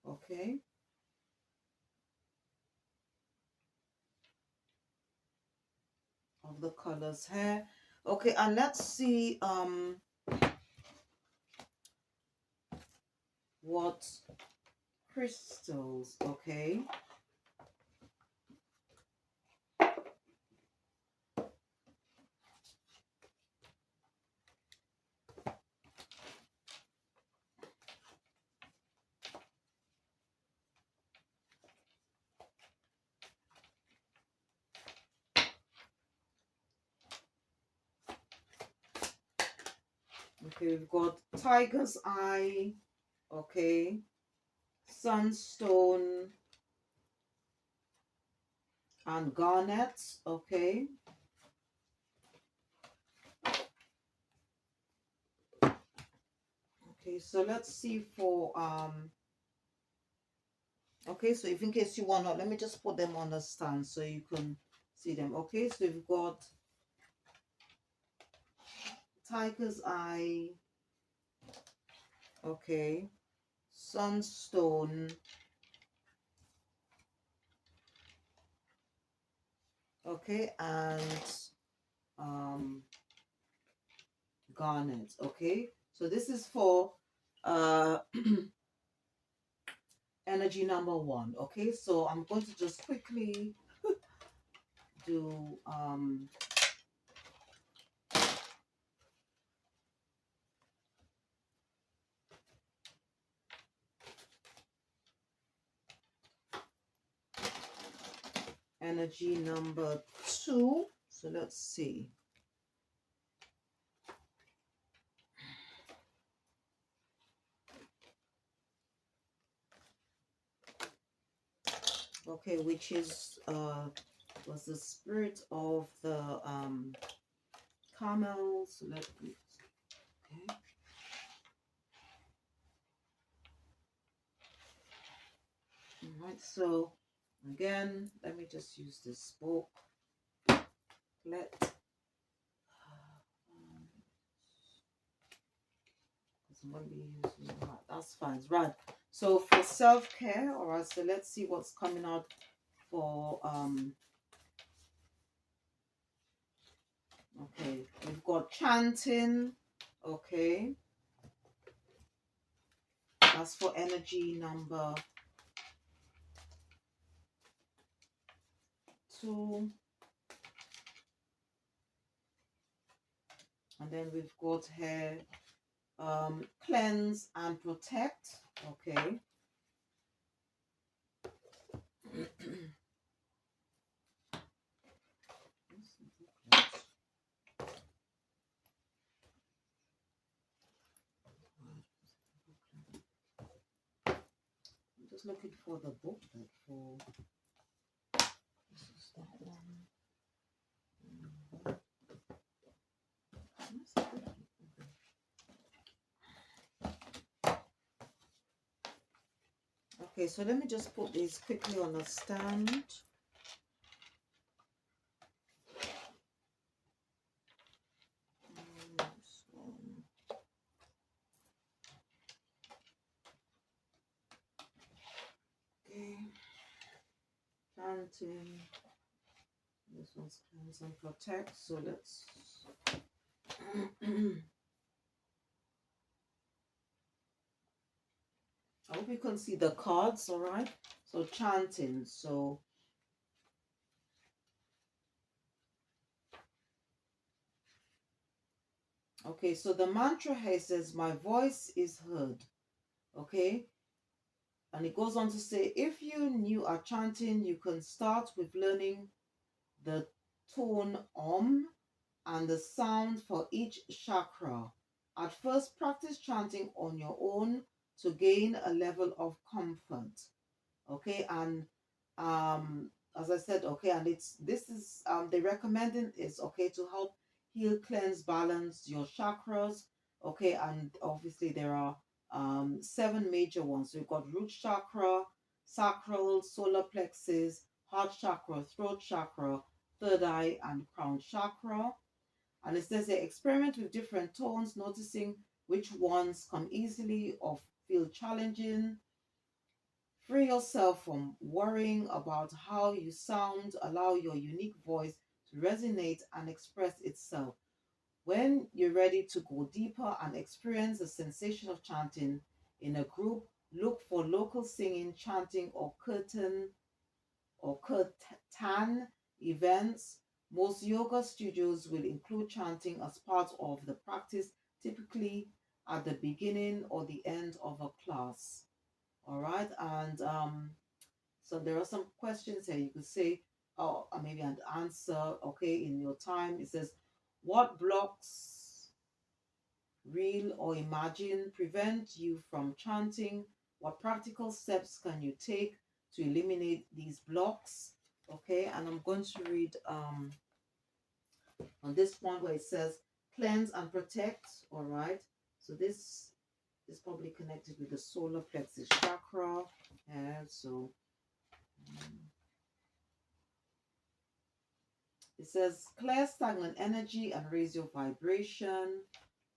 Okay. Of the colors here. Okay, and let's see what crystals, okay. Okay, we've got tiger's eye, okay, sunstone and garnet, okay. Okay, so let's see for okay, so if in case you want to, let me just put them on the stand so you can see them. Okay, so we've got tiger's eye, okay, sunstone, okay, and um garnet. Okay, so this is for uh energy number one. Okay, so I'm going to just quickly do energy number two. So let's see. Okay, which is was the spirit of the camel. So let me, okay. All right, so again, let me just use this book. Let I'm going to be using that. That's fine, right? So for self-care, all right. So let's see what's coming out for okay, we've got chanting, okay, that's for energy number two. And then we've got here cleanse and protect, okay. I'm just looking for the booklet for this is that one. Okay, so let me just put these quickly on the stand. Okay, chanting. This one's cleanse and protect. So let's. I hope you can see the cards, all right? So chanting. So okay, so the mantra here says, "My voice is heard." Okay, and it goes on to say, if you new are chanting, you can start with learning the tone and the sound for each chakra. At first, practice chanting on your own to gain a level of comfort. Okay, and as I said, okay, and it's this is the recommending is okay to help heal, cleanse, balance your chakras. Okay, and obviously there are seven major ones. So we've got root chakra, sacral, solar plexus, heart chakra, throat chakra, third eye, and crown chakra. And it says they experiment with different tones, noticing which ones come easily or feel challenging. Free yourself from worrying about how you sound. Allow your unique voice to resonate and express itself. When you're ready to go deeper and experience the sensation of chanting in a group, look for local singing, chanting, or kirtan events. Most yoga studios will include chanting as part of the practice, typically at the beginning or the end of a class. All right, and so there are some questions here. You could say, oh, or maybe an answer. Okay, in your time, it says, what blocks, real or imagine, prevent you from chanting? What practical steps can you take to eliminate these blocks? Okay, and I'm going to read on this one where it says cleanse and protect. All right, so this It's probably connected with the solar plexus chakra. And so it says clear stagnant energy and raise your vibration.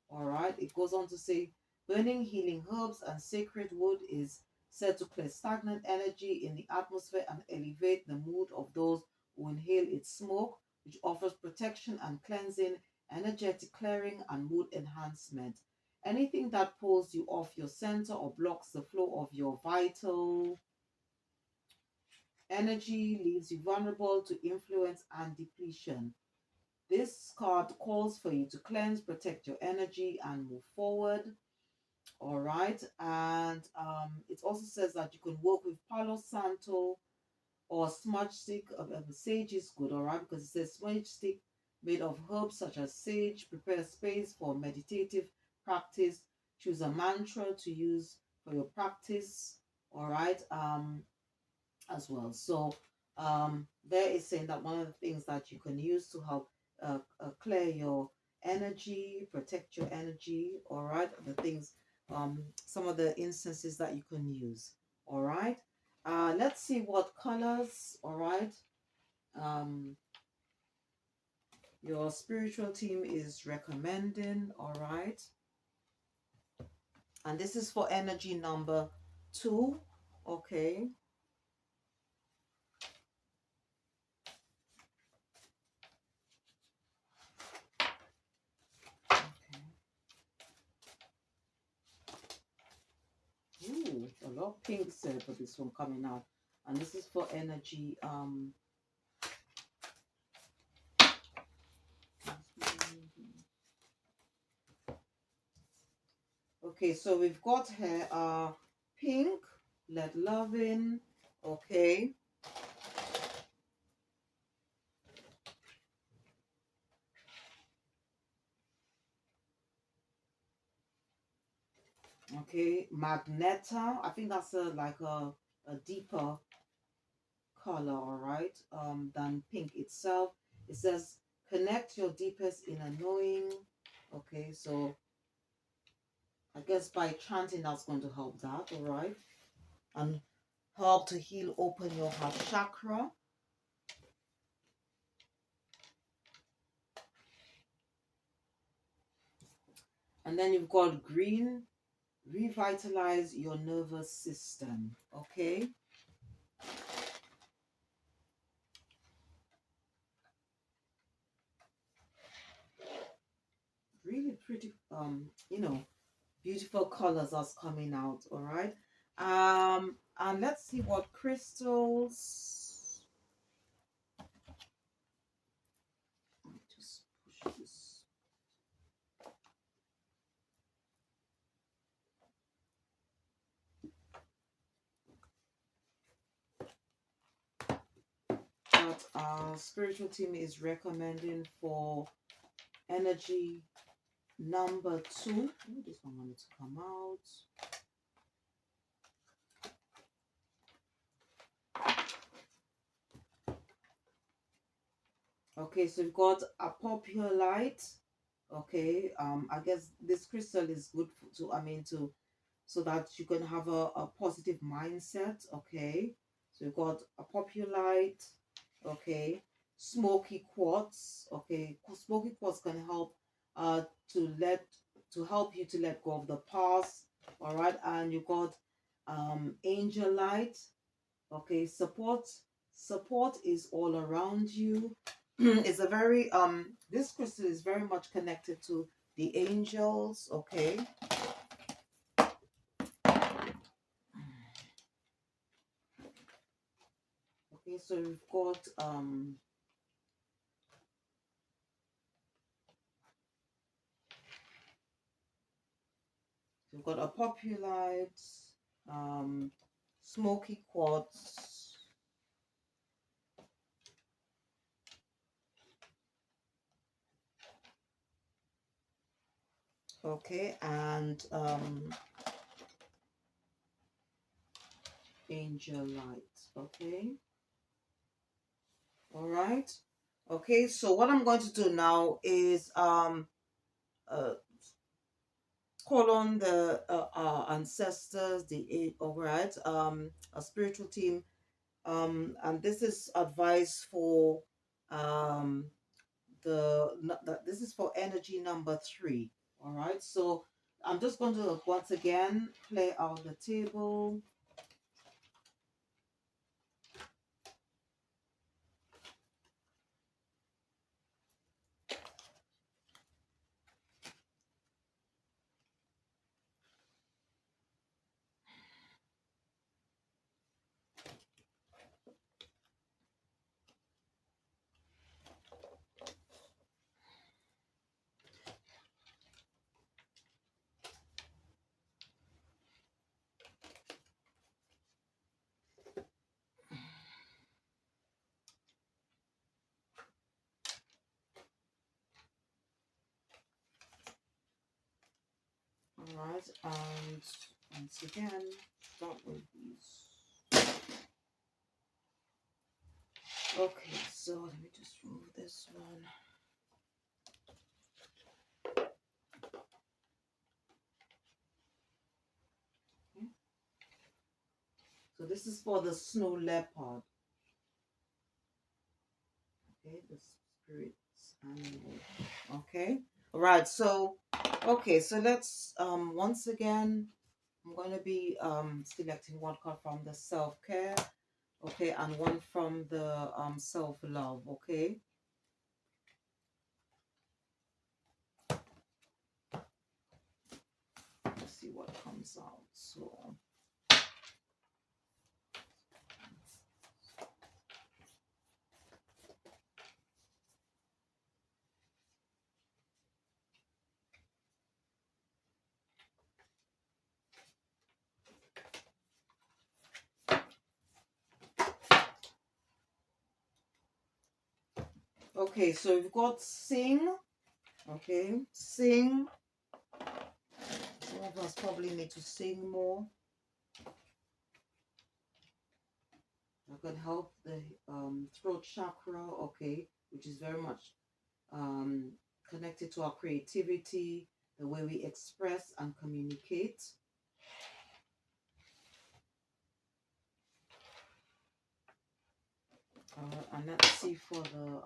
All right. It goes on to say burning healing herbs and sacred wood is said to clear stagnant energy in the atmosphere and elevate the mood of those who inhale its smoke, which offers protection and cleansing, energetic clearing, and mood enhancement. Anything that pulls you off your center or blocks the flow of your vital energy leaves you vulnerable to influence and depletion. This card calls for you to cleanse, protect your energy, and move forward. All right. And it also says that you can work with Palo Santo or smudge stick. Sage is good, all right, because it says smudge stick made of herbs such as sage. Prepare space for meditative practice. Choose a mantra to use for your practice, all right. As well. So there is saying that one of the things that you can use to help clear your energy, protect your energy, all right, the things, some of the instances that you can use, all right. Let's see what colors, all right, um, your spiritual team is recommending, all right. And this is for energy number 2, okay. Ooh, a lot of pinks there for this one coming out. And this is for energy. Okay, so we've got here pink, let loving, okay. Okay, magneta. I think that's like a deeper color, all right, than pink itself. It says connect your deepest inner knowing. Okay, so I guess by chanting that's going to help that, all right, and help to heal, open your heart chakra. And then you've got green, revitalize your nervous system, okay. Really pretty, beautiful colors that's coming out, all right. And let's see what crystals. Let me just push this. That our spiritual team is recommending for energy number 2. This one wanted to come out. Okay, so we've got a light. Okay, I guess this crystal is good to so that you can have a positive mindset. Okay, so we've got a light. Okay, smoky quartz. Okay, smoky quartz can help to help you to let go of the past. All right, and you got angel light. Okay, support is all around you. It's a very this crystal is very much connected to the angels, okay. Okay, so we've got a populite, smoky quartz, okay, and angel light, okay. All right. Okay, so what I'm going to do now is uh call on the our ancestors, all right, a spiritual team, and this is advice for um this is for energy number three. All right, so I'm just going to once again play out the table. All right, and once again, start with these. Okay, so let me just remove this one. Okay. So this is for the snow leopard. Okay, the spirits animal. Okay. All right. So, okay. So let's once again, I'm going to be selecting one card from the self care. Okay, and one from the self love. Okay. Let's see what comes out. So. Okay, so we've got sing. Okay, sing. Some of us probably need to sing more. That can help the throat chakra. Okay, which is very much um, connected to our creativity, the way we express and communicate. And let's see for the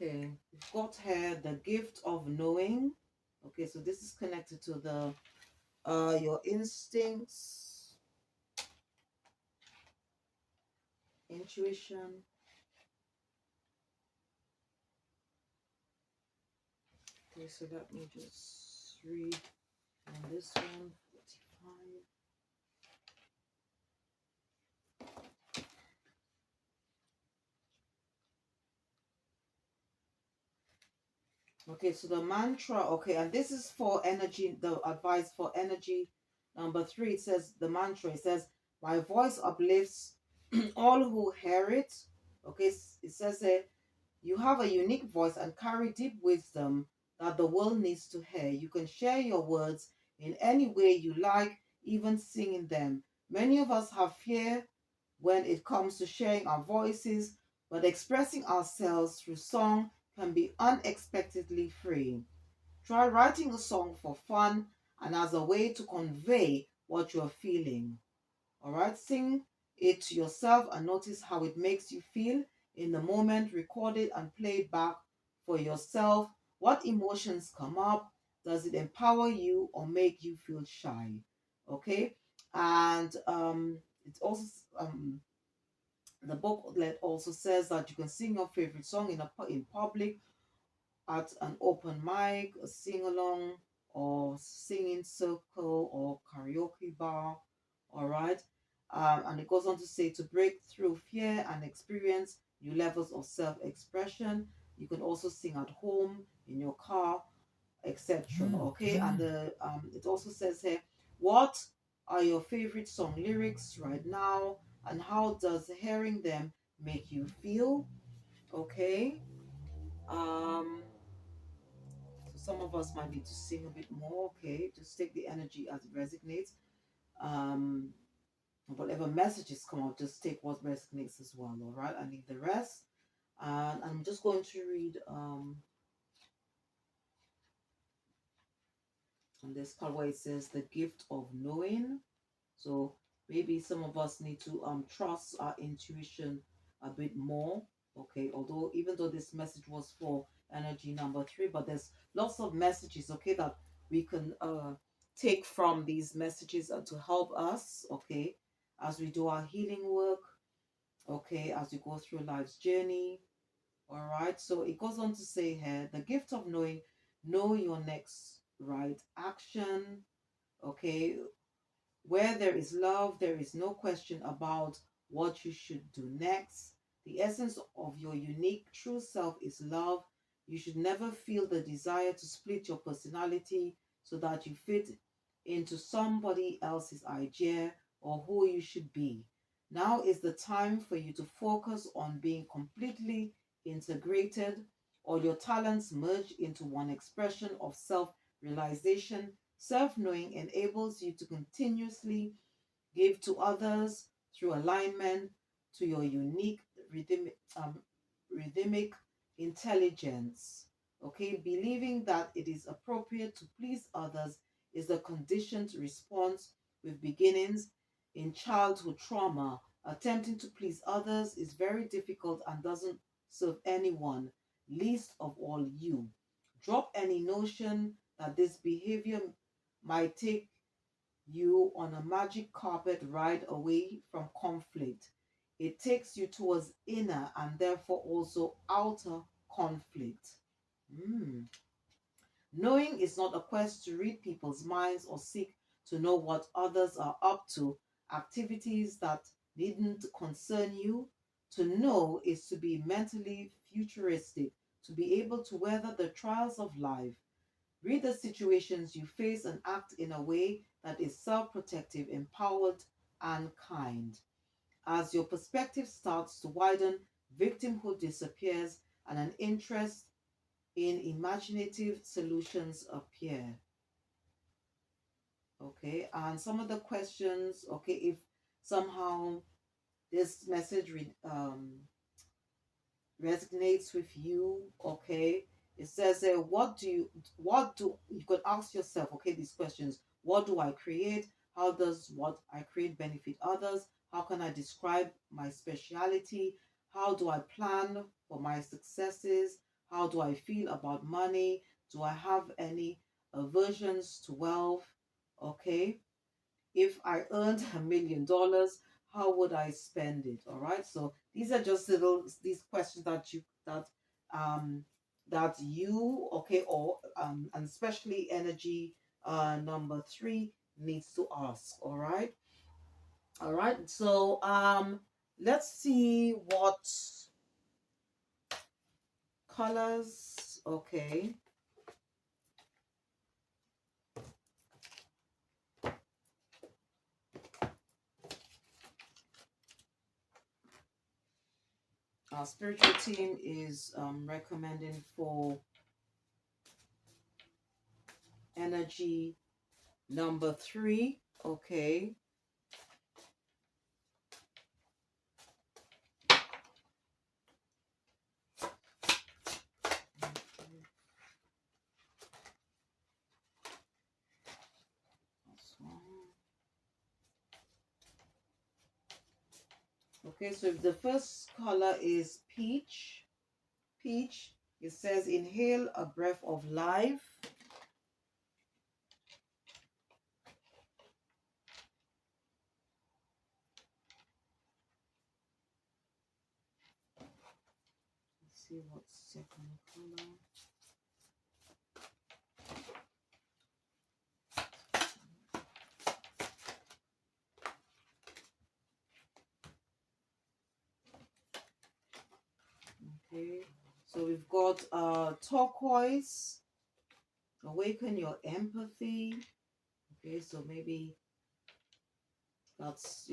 okay, we've got here the gift of knowing. Okay, so this is connected to the your instincts, intuition. Okay, so let me just read on this one, 45. Okay, so the mantra, okay, and this is for energy, the advice for energy number three. It says the mantra, it says, my voice uplifts all who hear it. Okay, it says you have a unique voice and carry deep wisdom that the world needs to hear. You can share your words in any way you like, even singing them. Many of us have fear when it comes to sharing our voices, but expressing ourselves through song can be unexpectedly freeing. Try writing a song for fun and as a way to convey what you're feeling. All right, sing it to yourself and notice how it makes you feel in the moment. Record it and play it back for yourself. What emotions come up? Does it empower you or make you feel shy? Okay, and it's also the booklet also says that you can sing your favorite song in public, at an open mic, a sing along, or singing circle, or karaoke bar. All right. And it goes on to say to break through fear and experience new levels of self expression. You can also sing at home, in your car, etc. Okay, and the it also says here, what are your favorite song lyrics right now, and how does hearing them make you feel? Okay, so some of us might need to sing a bit more. Okay, just take the energy as it resonates. Um, whatever messages come out, just take what resonates as well. All right, I need the rest, and I'm just going to read on this part where it says the gift of knowing. So maybe some of us need to trust our intuition a bit more. Okay, although even though this message was for energy number 3, but there's lots of messages, okay, that we can take from these messages to help us, okay, as we do our healing work, okay, as we go through life's journey. All right, so it goes on to say here, the gift of knowing, know your next right action, okay. Where there is love, there is no question about what you should do next. The essence of your unique true self is love. You should never feel the desire to split your personality so that you fit into somebody else's idea or who you should be. Now is the time for you to focus on being completely integrated, or your talents merge into one expression of self realization. Self knowing enables you to continuously give to others through alignment to your unique rhythmic intelligence. Okay, believing that it is appropriate to please others is a conditioned response with beginnings in childhood trauma. Attempting to please others is very difficult and doesn't serve anyone, least of all you. Drop any notion that this behavior might take you on a magic carpet ride away from conflict. It takes you towards inner and therefore also outer conflict. Mm. Knowing is not a quest to read people's minds or seek to know what others are up to, activities that needn't concern you. To know is to be mentally futuristic, to be able to weather the trials of life. Read the situations you face and act in a way that is self protective, empowered, and kind. As your perspective starts to widen, victimhood disappears and an interest in imaginative solutions appear. Okay, and some of the questions, okay, if somehow this message resonates with you, okay, it says you could ask yourself, okay, these questions: what do I create? How does what I create benefit others? How can I describe my speciality? How do I plan for my successes? How do I feel about money? Do I have any aversions to wealth? Okay, if I earned $1 million, how would I spend it? All right. So these are just little these questions um that you, okay, or and especially energy number 3 needs to ask. All right. All right. So let's see what colors. Okay. Our spiritual team is recommending for energy number 3. Okay. Okay, so if the first color is peach, it says inhale a breath of life. Let's see what second color. Okay, so we've got turquoise, Awaken your empathy. Okay, so maybe that's,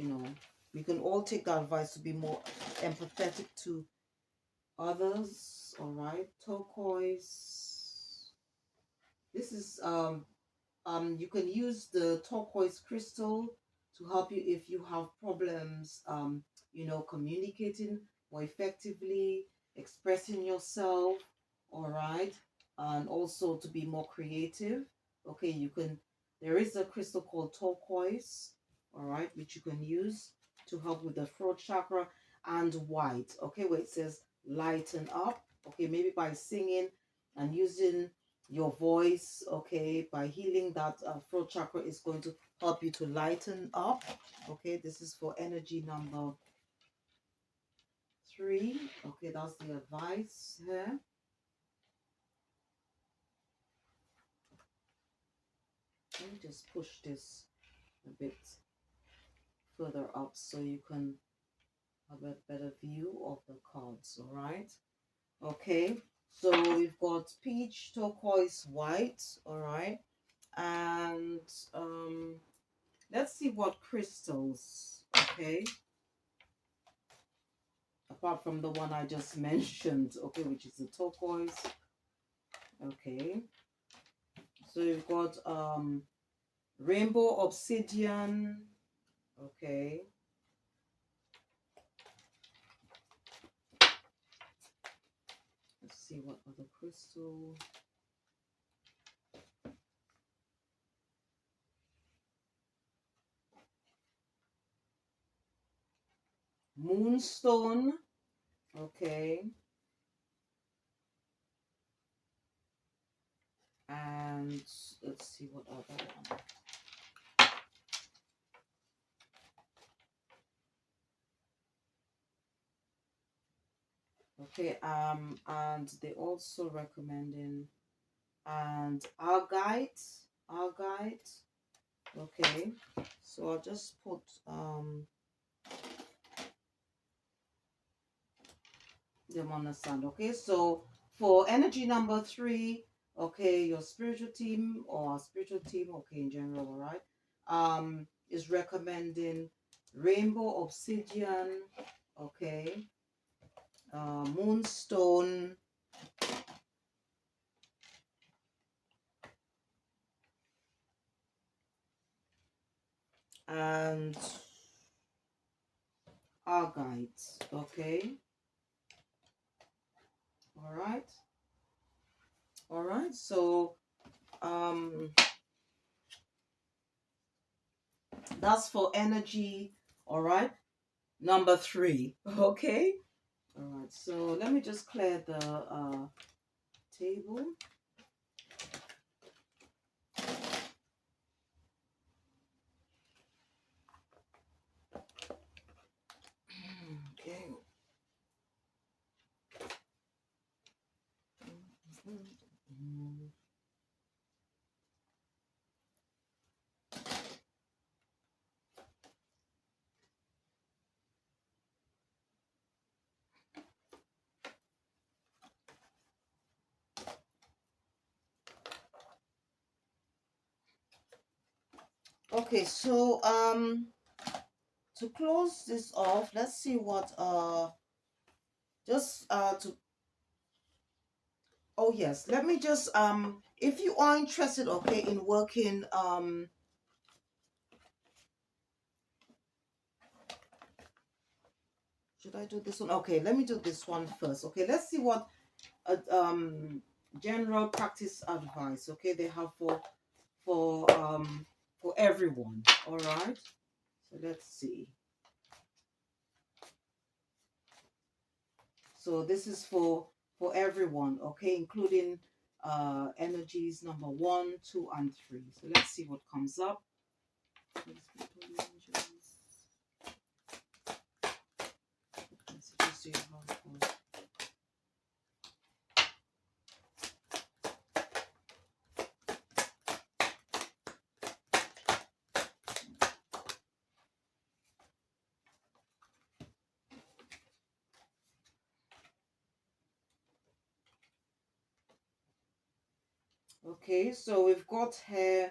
we can all take that advice to be more empathetic to others. All right, turquoise. This is you can use the turquoise crystal to help you if you have problems, communicating more effectively, expressing yourself, all right, and also to be more creative. Okay, there is a crystal called turquoise, all right, which you can use to help with the throat chakra, and white, okay, where it says lighten up, okay, maybe by singing and using your voice, okay, by healing that throat chakra is going to help you to lighten up. Okay, this is for energy number 3. Okay, that's the advice here. Let me just push this a bit further up so you can have a better view of the cards. All right, okay, so we've got peach, turquoise, white, all right, and let's see what crystals, okay, apart from the one I just mentioned, okay, which is the turquoise. Okay, so you've got rainbow obsidian. Okay, let's see what other crystal. Moonstone. Okay, and let's see what other one. Okay, and they also recommending and Argite. Okay, so I'll just put them on the stand. Okay, so for energy number 3, okay, your spiritual team or spiritual team, okay, in general, all right, is recommending rainbow obsidian, okay, moonstone, and Argite. Okay, all right, so that's for energy, all right, number 3. Okay, all right, so let me just clear the table. Okay. Okay, so to close this off, let's see what just to oh yes, let me just if you are interested, okay, in working should I do this one? Okay, let me do this one first. Okay, let's see what general practice advice, okay, they have for everyone. All right, so let's see. So this is for everyone, okay, including energies number 1, 2, and 3. So let's see what comes up. Okay, so we've got here,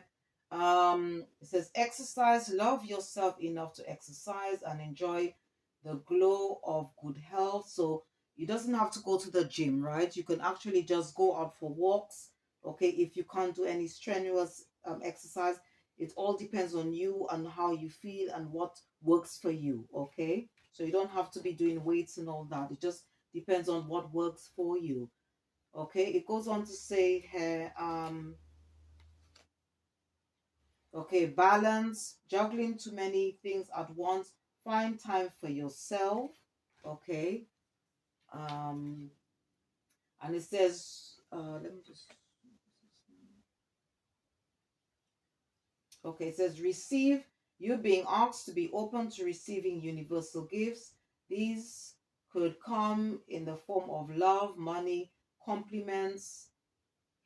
it says exercise, love yourself enough to exercise and enjoy the glow of good health. So you doesn't have to go to the gym, right? You can actually just go out for walks. Okay, if you can't do any strenuous exercise, it all depends on you and how you feel and what works for you. Okay, so you don't have to be doing weights and all that. It just depends on what works for you. Okay, it goes on to say here, okay, balance, juggling too many things at once, find time for yourself. Okay, um, and it says, let me just, okay, it says receive, you're being asked to be open to receiving universal gifts. These could come in the form of love, money, compliments,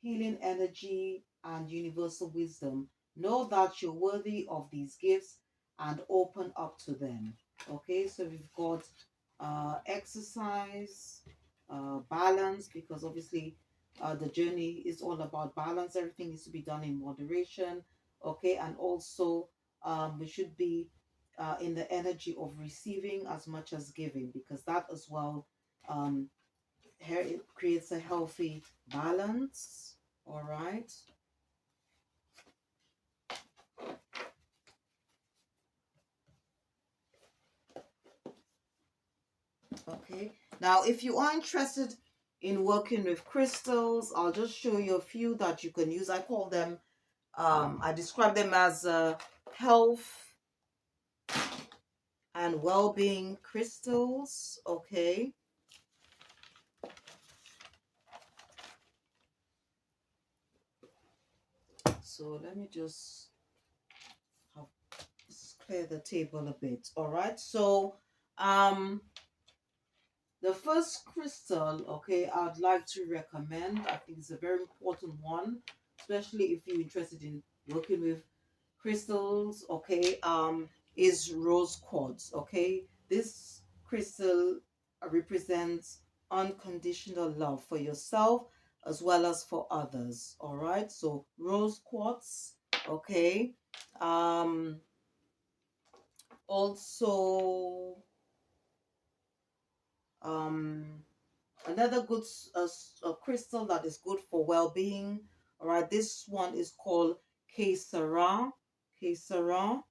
healing energy, and universal wisdom. Know that you're worthy of these gifts and open up to them. Okay, so we've got exercise, balance, because obviously the journey is all about balance. Everything needs to be done in moderation. Okay, and also we should be in the energy of receiving as much as giving, because that as well um, here it creates a healthy balance. All right. Okay. Now, if you are interested in working with crystals, I'll just show you a few that you can use. I call them, I describe them as health and well-being crystals. Okay. So let me have, just clear the table a bit. All right. So, um, the first crystal, okay, I'd like to recommend, I think it's a very important one, especially if you're interested in working with crystals, okay, is rose quartz, okay. This crystal represents unconditional love for yourself as well as for others, all right. So rose quartz, okay. Also, um another good crystal that is good for well-being. All right, this one is called Kesara. Kesara,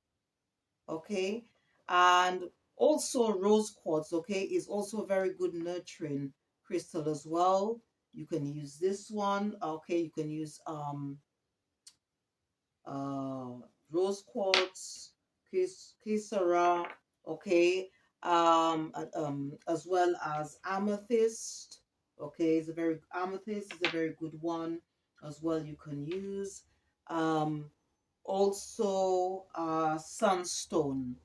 okay, and also rose quartz. Okay, is also a very good nurturing crystal as well. You can use this one. Okay, you can use uh, rose quartz, kisara, okay, as well as amethyst. Okay, amethyst is a very good one as well. You can use also sunstone.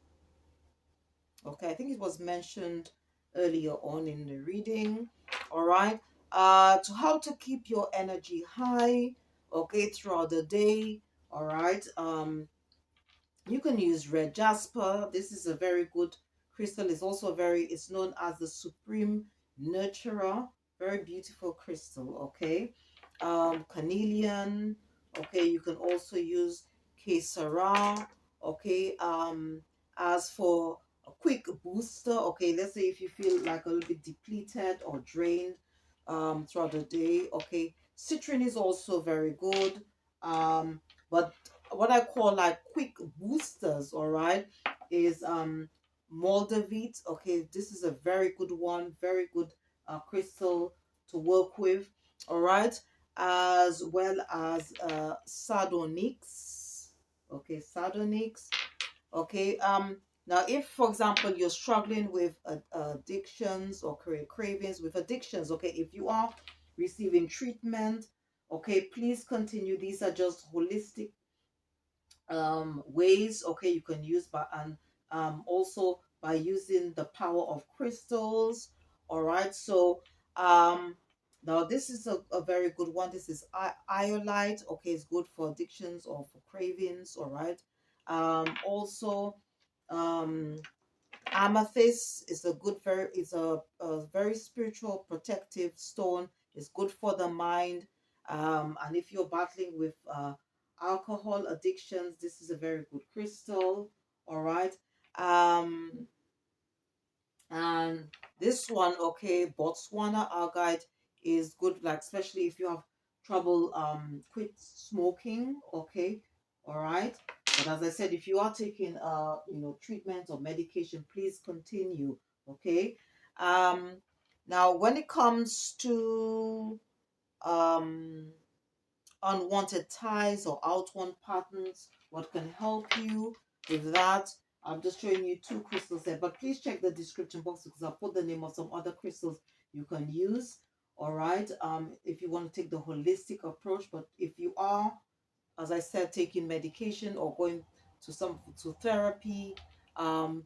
Okay, I think it was mentioned earlier on in the reading. All right, to how to keep your energy high. Okay, throughout the day. All right. You can use red jasper. This is a very good crystal. It's also it's known as the supreme nurturer. Very beautiful crystal, okay. Carnelian, okay. You can also use Kesara, okay. As for a quick booster, okay, let's say if you feel like a little bit depleted or drained throughout the day, okay. Citrine is also very good. But what I call like quick boosters, all right, is Moldavite. Okay, this is a very good one, very good crystal to work with, all right, as well as Sardonyx. Okay, Sardonyx. Okay, now if for example you're struggling with addictions or cravings with addictions, okay, if you are receiving treatment, okay, please continue. These are just holistic ways, okay, you can use, but and also by using the power of crystals. All right, so now this is a very good one. This is iolite. Okay, it's good for addictions or for cravings. All right. Also, um amethyst is a very spiritual protective stone. It's good for the mind. And if you're battling with alcohol addictions, this is a very good crystal. All right. Um, and this one, okay, Botswana guide is good, like especially if you have trouble quit smoking, okay, all right. But as I said, if you are taking treatment or medication, please continue, okay. Um, now when it comes to um unwanted ties or outward patterns, what can help you with that? I'm just showing you two crystals there, but please check the description box because I'll put the name of some other crystals you can use. All right. If you want to take the holistic approach, but if you are, as I said, taking medication or going to therapy,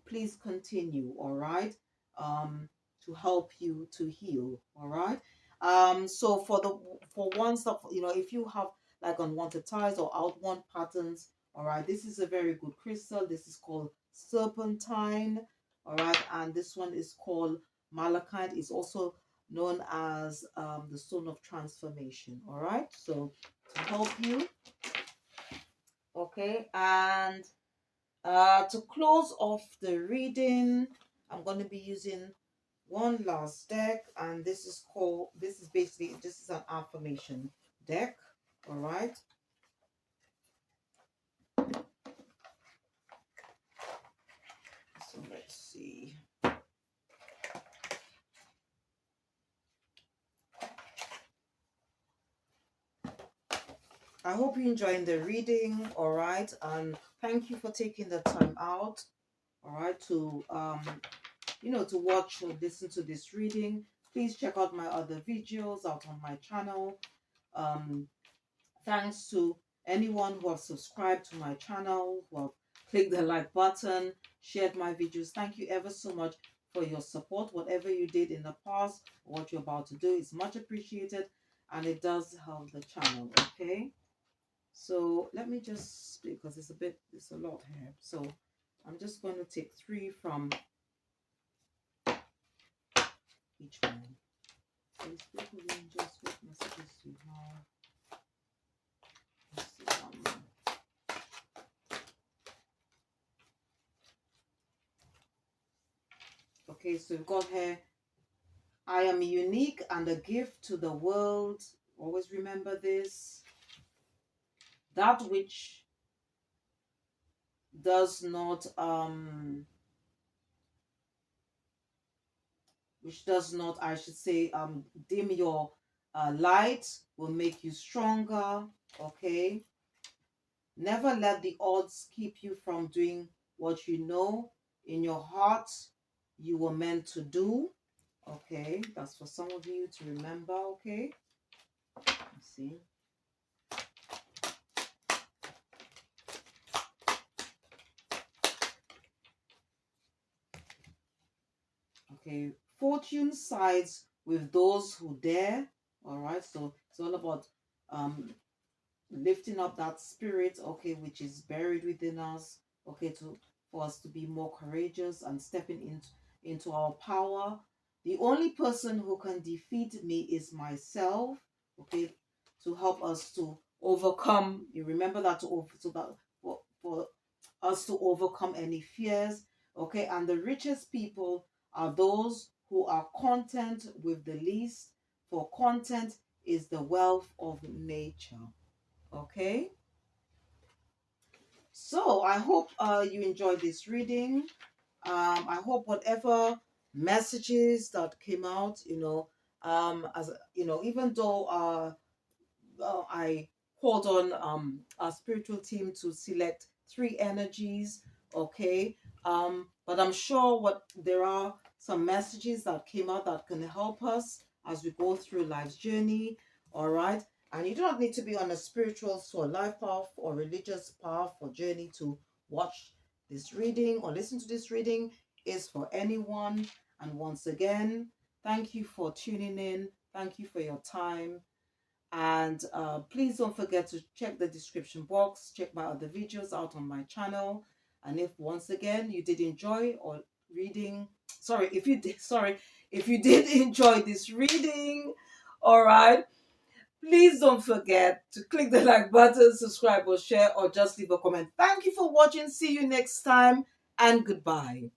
please continue. All right, to help you to heal. All right. So for one stuff, if you have like unwanted ties or outward patterns, all right, this is a very good crystal. This is called serpentine. All right, and this one is called malachite. It's also known as the stone of transformation. All right, so to help you. Okay, and to close off the reading, I'm going to be using one last deck, and this is an affirmation deck. All right, so let's see. I hope you're enjoying the reading. All right, and thank you for taking the time out. All right, to to watch or listen to this reading. Please check out my other videos out on my channel. Um, Thanks to anyone who have subscribed to my channel, who have clicked the like button, shared my videos. Thank you ever so much for your support. Whatever you did in the past or what you're about to do is much appreciated, and it does help the channel. Okay, so let me just, because it's a lot here. So I'm just going to take three from each one. Facebook angels, what messages do you have? Let's see, okay, so we've got here, I am unique and a gift to the world. Always remember this. That does not which does not, I should say, dim your light, will make you stronger. Okay. Never let the odds keep you from doing what you know in your heart you were meant to do. Okay, that's for some of you to remember. Okay, let's see. Okay, fortune sides with those who dare. All right, so it's all about um lifting up that spirit, okay, which is buried within us, okay, to for us to be more courageous and stepping into our power. The only person who can defeat me is myself, okay, to help us to overcome. You remember that, so that for us to overcome any fears, okay. And the richest people are those who are content with the least, for content is the wealth of nature. Okay, so I hope you enjoyed this reading. I hope whatever messages that came out, as even though I called on our spiritual team to select three energies, okay. But I'm sure what there are some messages that came out that can help us as we go through life's journey. All right. And you do not need to be on a spiritual or life path or religious path or journey to watch this reading or listen to this reading. Is for anyone. And once again, thank you for tuning in. Thank you for your time. And please don't forget to check the description box, check my other videos out on my channel. And if once again you did enjoy or reading, sorry, if you did enjoy this reading, all right, Please don't forget to click the like button, subscribe or share, or just leave a comment. Thank you for watching. See you next time and goodbye.